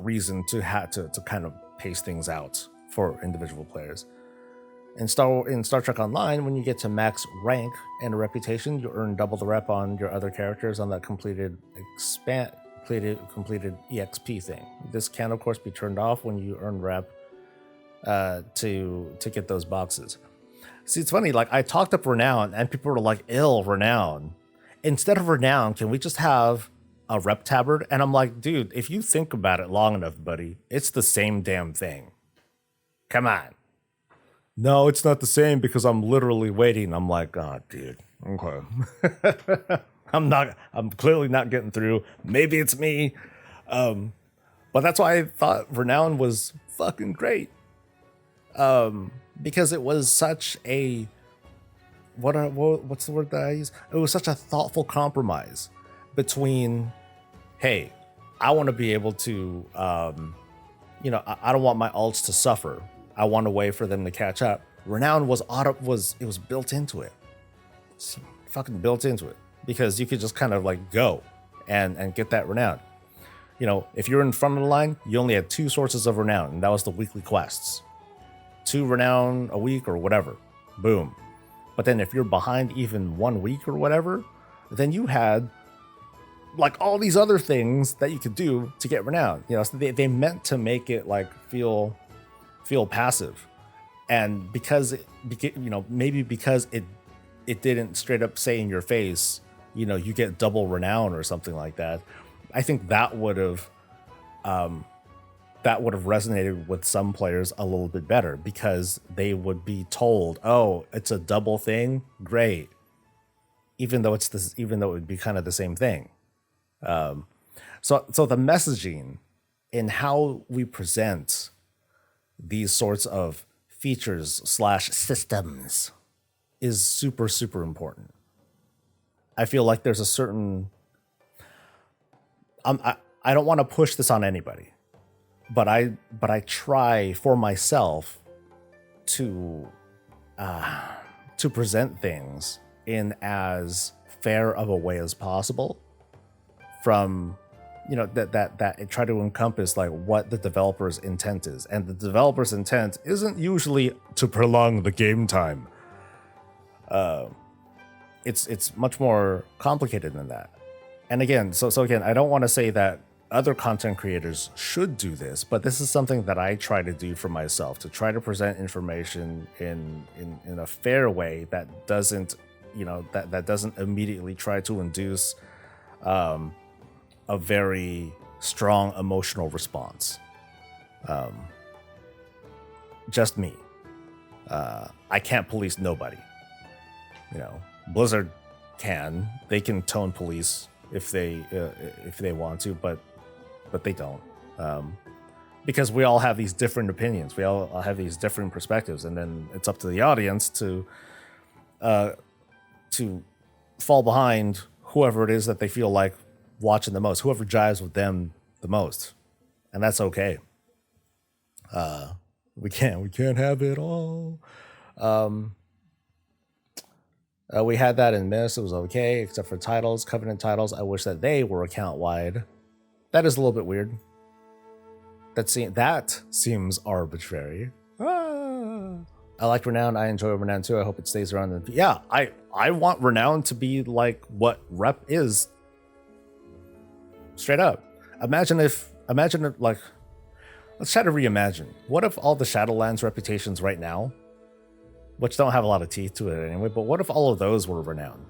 reason to kind of pace things out for individual players. In Star Trek Online, when you get to max rank and a reputation, you earn double the rep on your other characters on that completed EXP thing. This can of course be turned off when you earn rep to get those boxes. See, it's funny, like I talked up renown and people were like, renown. Instead of renown, can we just have a rep tabard, and I'm like, dude, if you think about it long enough, buddy, it's the same damn thing. Come on. No, it's not the same because I'm literally waiting. I'm like, oh, dude, okay. I'm clearly not getting through. Maybe it's me. But that's why I thought Renown was fucking great. Because it was such a, what's the word that I use? It was such a thoughtful compromise between, hey, I want to be able to, I don't want my ults to suffer. I want a way for them to catch up. Renown was built into it. It's fucking built into it because you could just kind of like go and get that renown. If you're in front of the line, you only had 2 sources of renown, and that was the weekly quests. 2 renown a week or whatever. Boom. But then if you're behind even 1 week or whatever, then you had like all these other things that you could do to get renown. So they meant to make it like feel passive. And because maybe because it didn't straight up say in your face, you get double renown or something like that. I think that would have resonated with some players a little bit better because they would be told, oh, it's a double thing, great. Even though it would be kind of the same thing. So the messaging in how we present these sorts of features / systems is super, super important. I feel like there's a certain, I don't want to push this on anybody, but I try for myself to present things in as fair of a way as possible from, that try to encompass like what the developer's intent is. And the developer's intent isn't usually to prolong the game time. It's much more complicated than that. And again, so again, I don't want to say that other content creators should do this, but this is something that I try to do for myself, to try to present information in a fair way that doesn't, that doesn't immediately try to induce a very strong emotional response. Just me. I can't police nobody. Blizzard can. They can tone police if they want to, but they don't. Because we all have these different opinions. We all have these different perspectives, and then it's up to the audience to fall behind whoever it is that they feel like watching the most, whoever jives with them the most, and that's okay. We can't have it all. We had that in Miss. It was okay, except for titles, Covenant titles. I wish that they were account wide. That is a little bit weird. That seems arbitrary. I like Renown. I enjoy Renown too. I hope it stays around. Yeah, I want Renown to be like what Rep is. Straight up. Imagine if like, let's try to reimagine. What if all the Shadowlands reputations right now, which don't have a lot of teeth to it anyway, but what if all of those were Renown?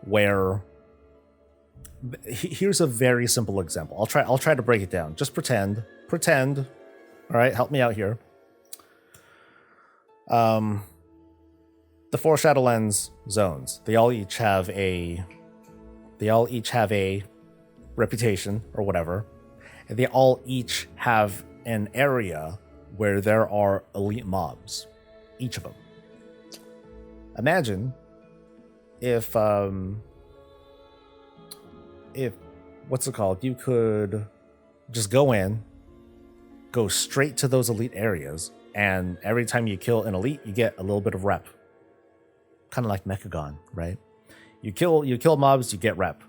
Where, here's a very simple example. I'll try to break it down. Just pretend. All right, help me out here. The 4 Shadowlands zones, they all each have a reputation or whatever, and they all each have an area where there are elite mobs, each of them. Imagine if what's it called? You could just go straight to those elite areas, and every time you kill an elite, you get a little bit of rep. Kind of like Mechagon, right? You kill mobs, you get rep.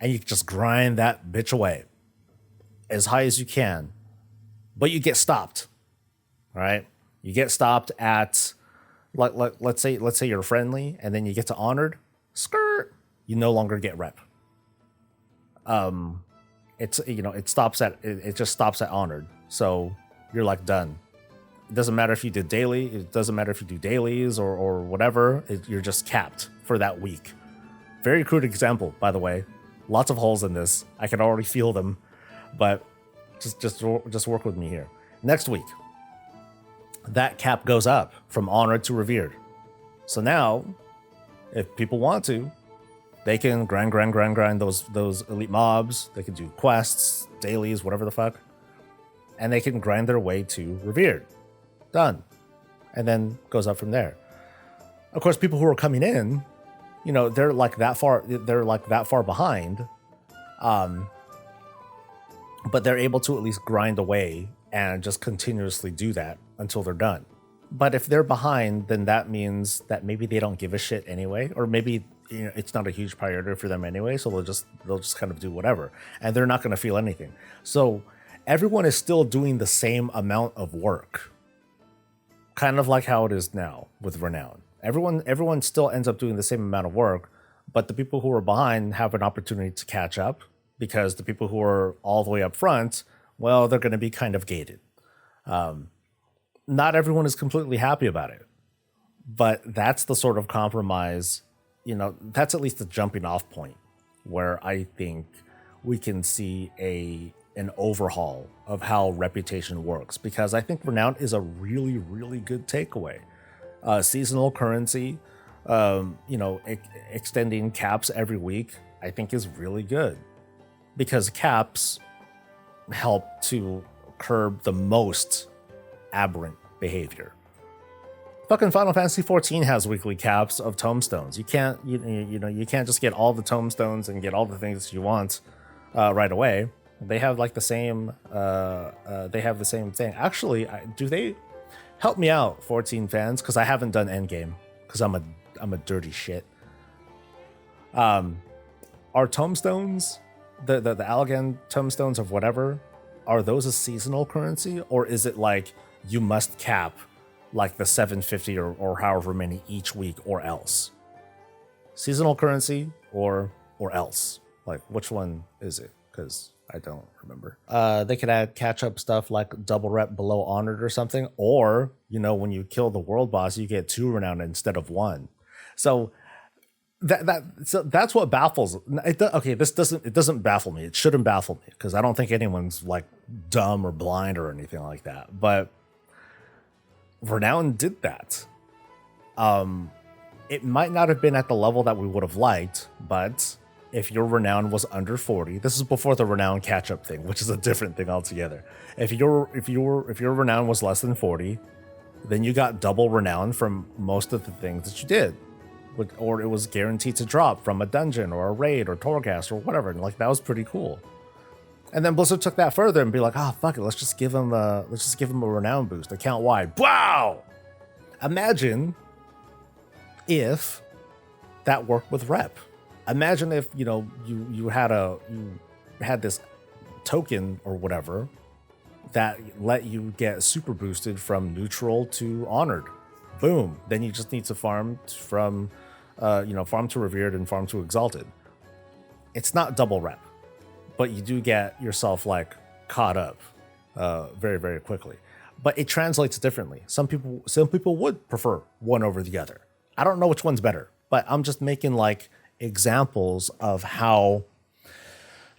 And you just grind that bitch away as high as you can. But you get stopped. All right? You get stopped at, let's say you're friendly, and then you get to honored. Skirt. You no longer get rep. It just stops at honored. So you're like done. It doesn't matter if you did daily. It doesn't matter if you do dailies or whatever. You're just capped for that week. Very crude example, by the way. Lots of holes in this. I can already feel them, but just work with me here. Next week, that cap goes up from honored to revered. So now, if people want to, they can grind those elite mobs. They can do quests, dailies, whatever the fuck, and they can grind their way to revered. Done. And then goes up from there. Of course, people who are coming in, you know, they're like that far behind, but they're able to at least grind away and just continuously do that until they're done. But if they're behind, then that means that maybe they don't give a shit anyway, or maybe, you know, it's not a huge priority for them anyway, so they'll just kind of do whatever, and they're not going to feel anything. So everyone is still doing the same amount of work, kind of like how it is now with Renown. Everyone still ends up doing the same amount of work, but the people who are behind have an opportunity to catch up, because the people who are all the way up front, well, they're going to be kind of gated. Not everyone is completely happy about it, but that's the sort of compromise, you know, that's at least the jumping off point where I think we can see an overhaul of how reputation works, because I think Renown is a really, really good takeaway. Seasonal currency, you know, extending caps every week, I think is really good, because caps help to curb the most aberrant behavior. Fucking Final Fantasy XIV has weekly caps of tomestones. You can't, you can't just get all the tomestones and get all the things you want right away. They have like the same, they have the same thing. Actually, do they? Help me out, 14 fans, because I haven't done endgame, because I'm a dirty shit. Are tomestones, the Allegan tomestones of whatever, are those a seasonal currency, or is it like you must cap like the 750 or however many each week, or else? Seasonal currency or else? Like, which one is it? Because I don't remember. They could add catch-up stuff like double rep below honored or something, or, you know, when you kill the world boss, you get 2 renown instead of 1. So that's what baffles. It doesn't baffle me. It shouldn't baffle me, because I don't think anyone's like dumb or blind or anything like that. But Renown did that. It might not have been at the level that we would have liked, but if your renown was under 40, this is before the renown catch-up thing, which is a different thing altogether. If your renown was less than 40, then you got double renown from most of the things that you did, or it was guaranteed to drop from a dungeon or a raid or Torghast or whatever. And like, that was pretty cool. And then Blizzard took that further and be like, oh fuck it, let's just give him a renown boost account wide. Wow! Imagine if that worked with rep. Imagine if, you know, you had this token or whatever that let you get super boosted from neutral to honored. Boom. Then you just need to farm from farm to revered and farm to exalted. It's not double rep, but you do get yourself like caught up very, very quickly. But it translates differently. Some people would prefer one over the other. I don't know which one's better, but I'm just making like examples of how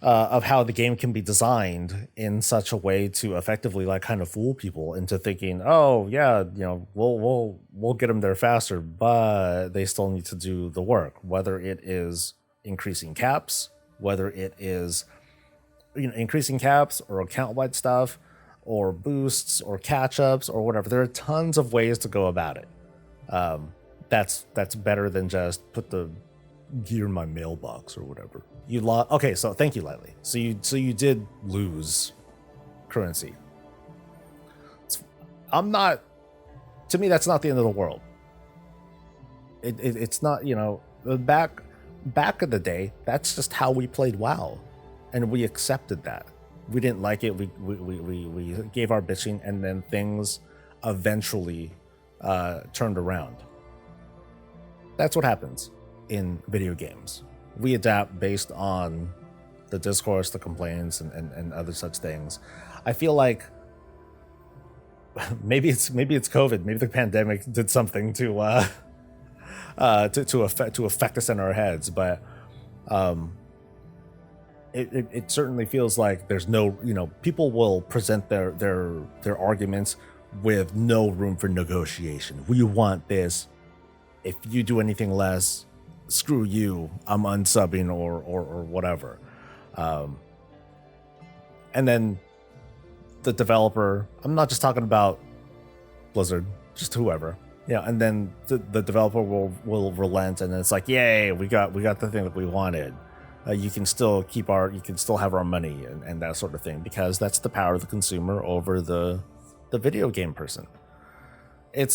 the game can be designed in such a way to effectively like kind of fool people into thinking, oh yeah, you know, we'll get them there faster, but they still need to do the work, whether it is increasing caps, whether it is, you know, increasing caps or account-wide stuff or boosts or catch-ups or whatever. There are tons of ways to go about it. That's better than just put the gear in my mailbox or whatever. You lost. Okay, so thank you, Lightly. So you did lose currency. To me, that's not the end of the world. It's not, you know, back in the day, that's just how we played WoW, and we accepted that. We didn't like it. We gave our bitching, and then things eventually turned around. That's what happens in video games. We adapt based on the discourse, the complaints, and other such things. I feel like maybe it's COVID. Maybe the pandemic did something to affect us in our heads. But it certainly feels like there's no, people will present their arguments with no room for negotiation. We want this. If you do anything less, screw you. I'm unsubbing or whatever. And then the developer, I'm not just talking about Blizzard, just whoever. Yeah, and then the developer will relent, and it's like, yay, we got the thing that we wanted. You can still have our money and that sort of thing, because that's the power of the consumer over the video game person. It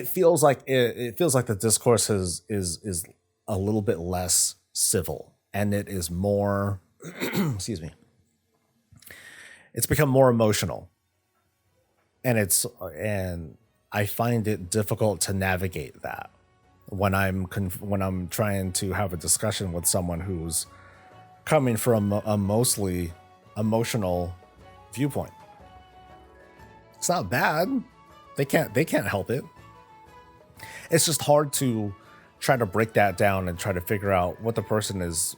feels like the discourse is a little bit less civil, and it is more excuse me, it's become more emotional, and I find it difficult to navigate that when I'm trying to have a discussion with someone who's coming from a mostly emotional viewpoint. It's not bad. They can't help it. It's just hard to try to break that down and try to figure out what the person is,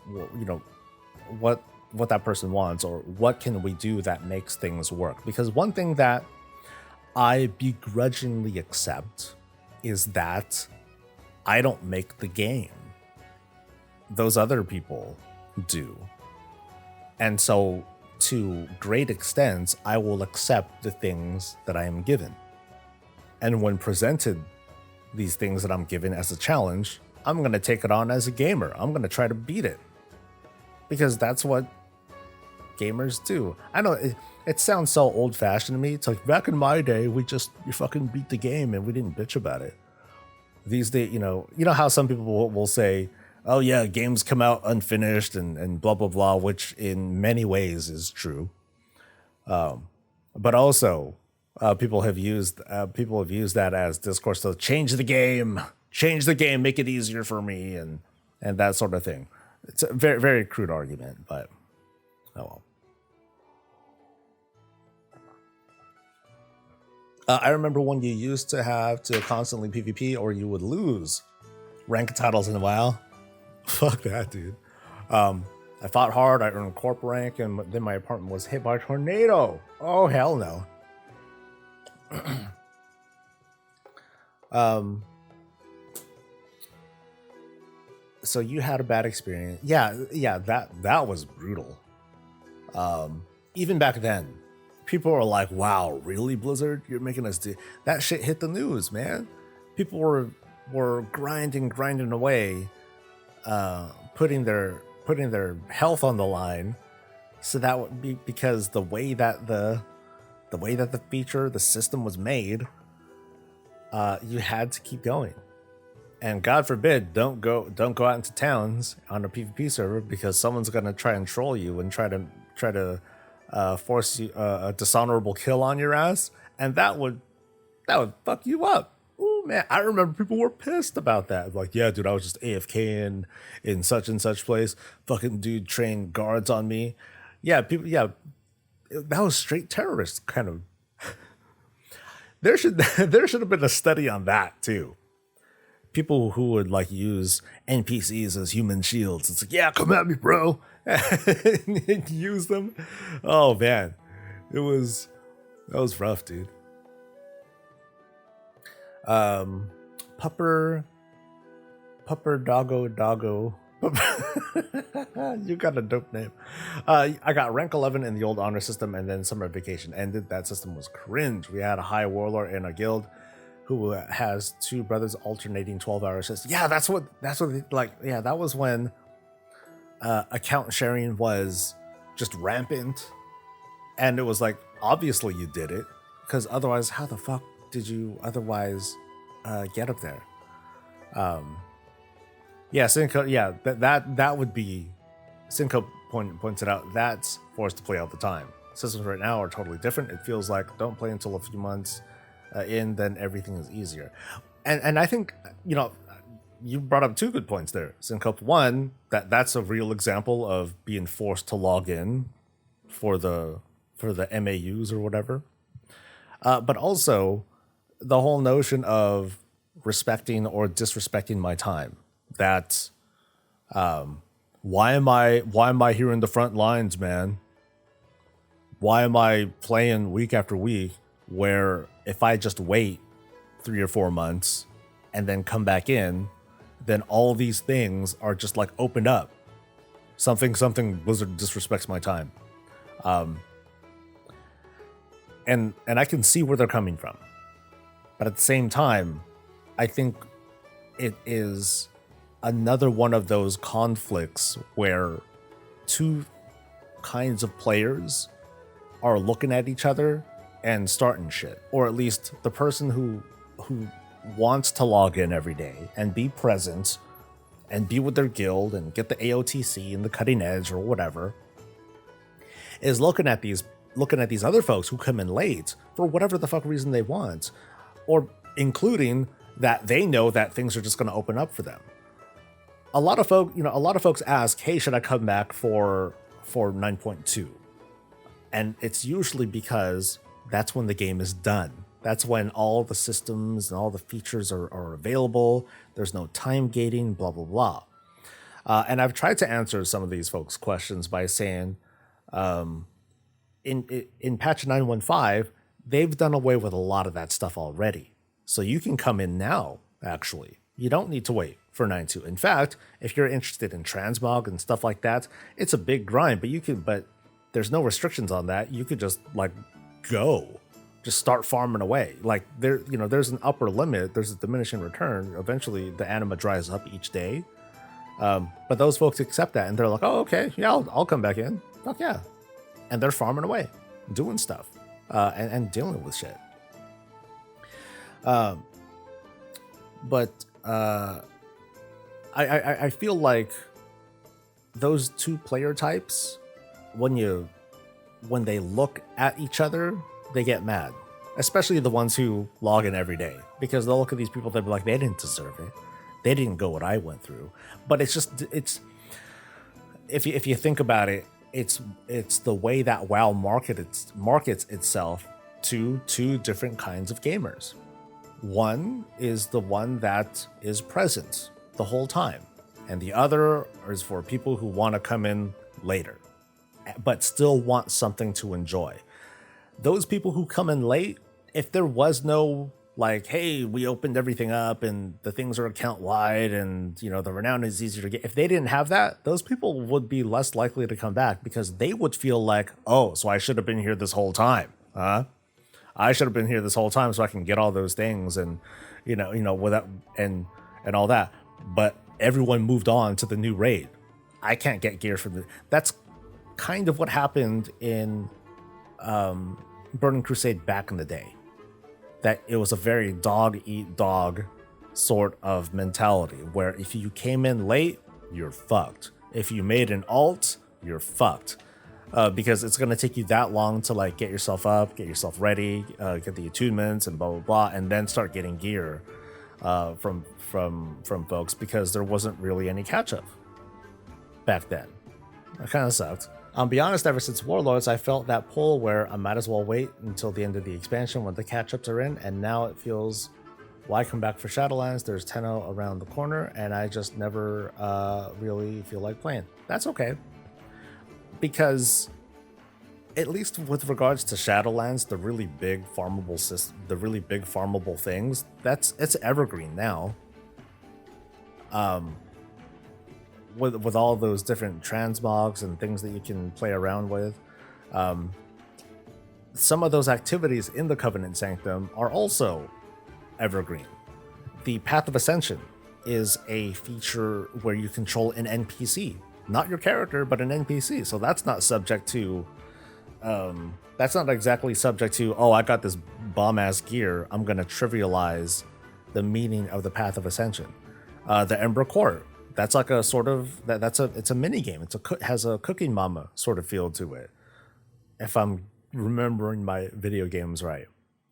what that person wants, or what can we do that makes things work. Because one thing that I begrudgingly accept is that I don't make the game. Those other people do. And so to great extents, I will accept the things that I am given. And when presented these things that I'm given as a challenge, I'm going to take it on as a gamer. I'm going to try to beat it. Because that's what gamers do. I know it sounds so old-fashioned to me. It's like, back in my day, you fucking beat the game and we didn't bitch about it. These days, you know how some people will say, oh yeah, games come out unfinished and blah, blah, blah, which in many ways is true. But also, people have used that as discourse to change the game, make it easier for me, and that sort of thing. It's a very, very crude argument, but oh well. I remember when you used to have to constantly PvP, or you would lose rank titles in a while. Fuck that, dude. I fought hard, I earned corp rank, and then my apartment was hit by a tornado. Oh, hell no. So you had a bad experience. Yeah, that was brutal. Even back then, people were like, wow, really, Blizzard? You're making us do that shit. Hit the news, man. People were grinding away, putting their health on the line. So that would be because the way that the feature, the system was made, you had to keep going. And God forbid, don't go out into towns on a PvP server, because someone's gonna try and troll you and try to force you a dishonorable kill on your ass, and that would fuck you up. Ooh, man, I remember people were pissed about that. Like, yeah, dude, I was just AFK in such and such place. Fucking dude trained guards on me. Yeah, that was straight terrorist kind of. There should have been a study on that too. People who would like use NPCs as human shields. It's like, yeah, come at me, bro. And use them. Oh man, that was rough, dude. Pupper Doggo. You got a dope name. I got rank 11 in the old honor system, and then summer vacation ended. That system was cringe. We had a high warlord in our guild who has two brothers alternating 12-hour shifts. Yeah, that's what yeah, that was when account sharing was just rampant, and it was like, obviously you did it, because otherwise, how the fuck did you otherwise get up there? Yeah, Cinco, yeah, that would be, Cinco points it out, that's forced to play all the time. Systems right now are totally different. It feels like don't play until a few months in, then everything is easier. And I think, you brought up two good points there, Syncope. One, that's a real example of being forced to log in for the MAUs or whatever. But also the whole notion of respecting or disrespecting my time. That Why am I here in the front lines, man? Why am I playing week after week where if I just wait 3 or 4 months and then come back in, then all these things are just like opened up. Something Blizzard disrespects my time. And I can see where they're coming from. But at the same time, I think it is another one of those conflicts where two kinds of players are looking at each other and starting shit. Or at least the person who wants to log in every day and be present and be with their guild and get the AOTC and the cutting edge or whatever is looking at these other folks who come in late for whatever the fuck reason they want, or including that they know that things are just going to open up for them. A lot of folks ask, "Hey, should I come back for 9.2?" And it's usually because that's when the game is done. That's when all the systems and all the features are available. There's no time gating, blah, blah, blah. And I've tried to answer some of these folks' questions by saying, in patch 9.15, they've done away with a lot of that stuff already. So you can come in now, actually. You don't need to wait for 9.2. In fact, if you're interested in transmog and stuff like that, it's a big grind, but there's no restrictions on that. You could just like go. Just start farming away. Like there's an upper limit. There's a diminishing return. Eventually, the anima dries up each day. But those folks accept that, and they're like, "Oh, okay, yeah, I'll come back in. Fuck yeah," and they're farming away, doing stuff, and dealing with shit. But I feel like those two player types, when they look at each other, they get mad, especially the ones who log in every day, because they'll look at these people, they'll be like, they didn't deserve it. They didn't go what I went through. But it's if you think about it, it's the way that WoW markets itself to two different kinds of gamers. One is the one that is present the whole time, and the other is for people who want to come in later, but still want something to enjoy. Those people who come in late, if there was no like, hey, we opened everything up and the things are account wide and the renown is easier to get, if they didn't have that, those people would be less likely to come back, because they would feel like, oh, so I should have been here this whole time, huh? I should have been here this whole time so I can get all those things and without and all that. But everyone moved on to the new raid. I can't get gear from the. That's kind of what happened in Burning Crusade back in the day. That it was a very dog eat dog sort of mentality, where if you came in late, you're fucked. If you made an alt, you're fucked. Because it's going to take you that long to like get yourself up, get yourself ready, get the attunements and blah, blah, blah, and then start getting gear from folks, because there wasn't really any catch up back then. That kind of sucked. I'll be honest, ever since Warlords, I felt that pull where I might as well wait until the end of the expansion when the catch-ups are in, and now it feels, why come back for Shadowlands? There's Tenno around the corner, and I just never really feel like playing. That's okay. Because, at least with regards to Shadowlands, the really big farmable things, it's evergreen now. With all those different transmogs and things that you can play around with, some of those activities in the Covenant Sanctum are also evergreen. The Path of Ascension is a feature where you control an NPC, not your character, but an NPC. So that's not subject to, that's not exactly subject to, oh, I got this bomb ass gear, I'm gonna trivialize the meaning of the Path of Ascension. The Ember Court. That's like a sort of it's a mini game. Has a Cooking Mama sort of feel to it, if I'm remembering my video games right.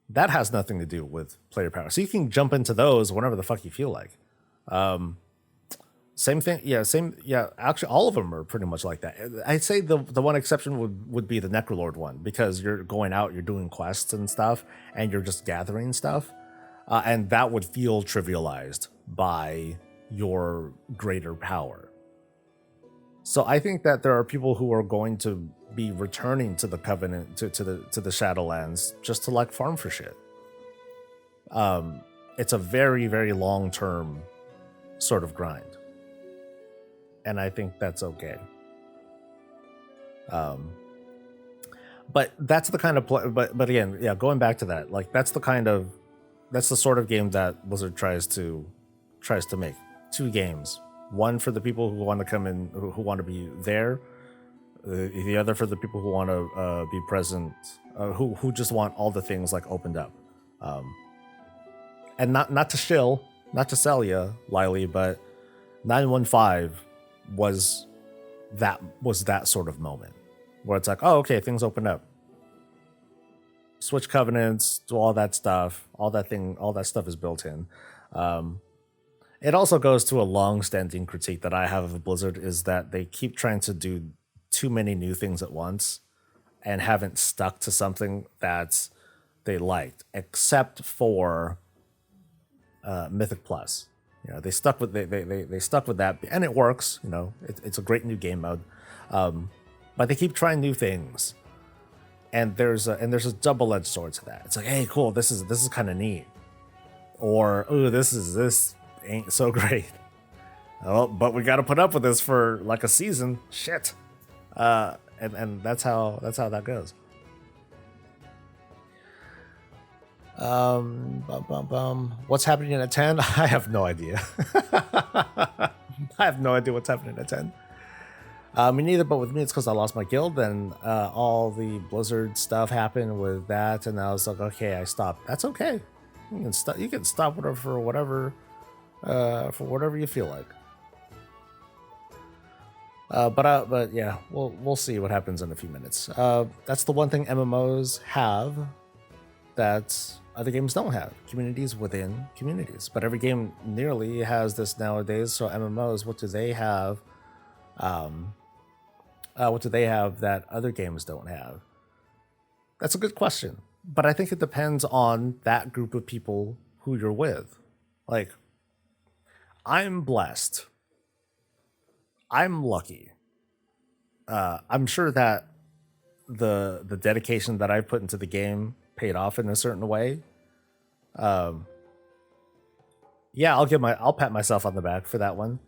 That has nothing to do with player power, so you can jump into those whenever the fuck you feel like. Same thing, yeah. Actually, all of them are pretty much like that. I'd say the one exception would be the Necrolord one, because you're going out, you're doing quests and stuff, and you're just gathering stuff, and that would feel trivialized by your greater power. So I think that there are people who are going to be returning to the Covenant, to the Shadowlands, just to like farm for shit. It's a very, very long term sort of grind, and I think that's okay. But that's the kind of play. But again, yeah, going back to that, like that's the sort of game that Blizzard tries to make. 2 games, one for the people who want to come in, who want to be there, the other for the people who want to be present, who just want all the things like opened up, and not to shill, not to sell you, Lily, but 915 was that sort of moment where it's like, oh, okay, things open up, switch covenants, do all that stuff, all that stuff is built in. It also goes to a long-standing critique that I have of Blizzard, is that they keep trying to do too many new things at once and haven't stuck to something that they liked, except for Mythic Plus. You know, they stuck with they stuck with that, and it works. You know, it's a great new game mode, but they keep trying new things, and there's a double-edged sword to that. It's like, hey, cool, this is kind of neat, or oh, this ain't so great. Oh, but we got to put up with this for like a season. Shit, and that's how that goes. What's happening at 10? I have no idea. I have no idea what's happening at 10. Me neither, but with me it's because I lost my guild, and all the Blizzard stuff happened with that, and I was like, okay, I stopped. That's okay. You can stop whatever for whatever you feel like. But yeah, we'll see what happens in a few minutes. That's the one thing MMOs have that other games don't have: communities within communities. But every game nearly has this nowadays. So MMOs, what do they have? What do they have that other games don't have? That's a good question. But I think it depends on that group of people who you're with. Like, I'm blessed. I'm lucky. I'm sure that the dedication that I've put into the game paid off in a certain way. Yeah, I'll pat myself on the back for that one.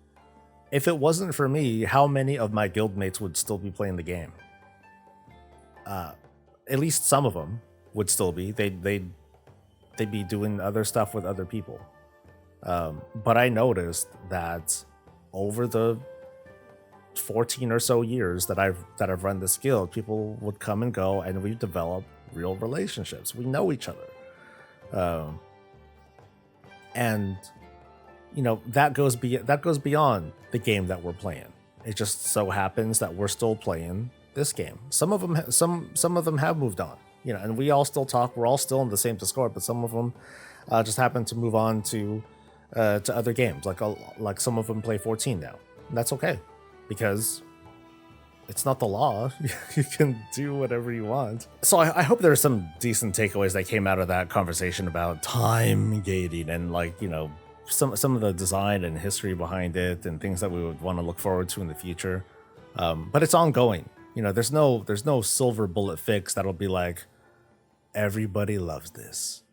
If it wasn't for me, how many of my guildmates would still be playing the game? At least some of them would still be. They'd be doing other stuff with other people. But I noticed that over the 14 or so years that I've run this guild, people would come and go, and we've developed real relationships. We know each other, and you know that goes beyond the game that we're playing. It just so happens that we're still playing this game. Some of them have moved on, you know, and we all still talk. We're all still in the same Discord, but some of them just happen to move on to other games. Like some of them play 14 now. And that's okay, because it's not the law. You can do whatever you want. So I hope there are some decent takeaways that came out of that conversation about time gating and, like, you know, some of the design and history behind it and things that we would want to look forward to in the future. But it's ongoing. You know, there's no silver bullet fix that'll be like, everybody loves this.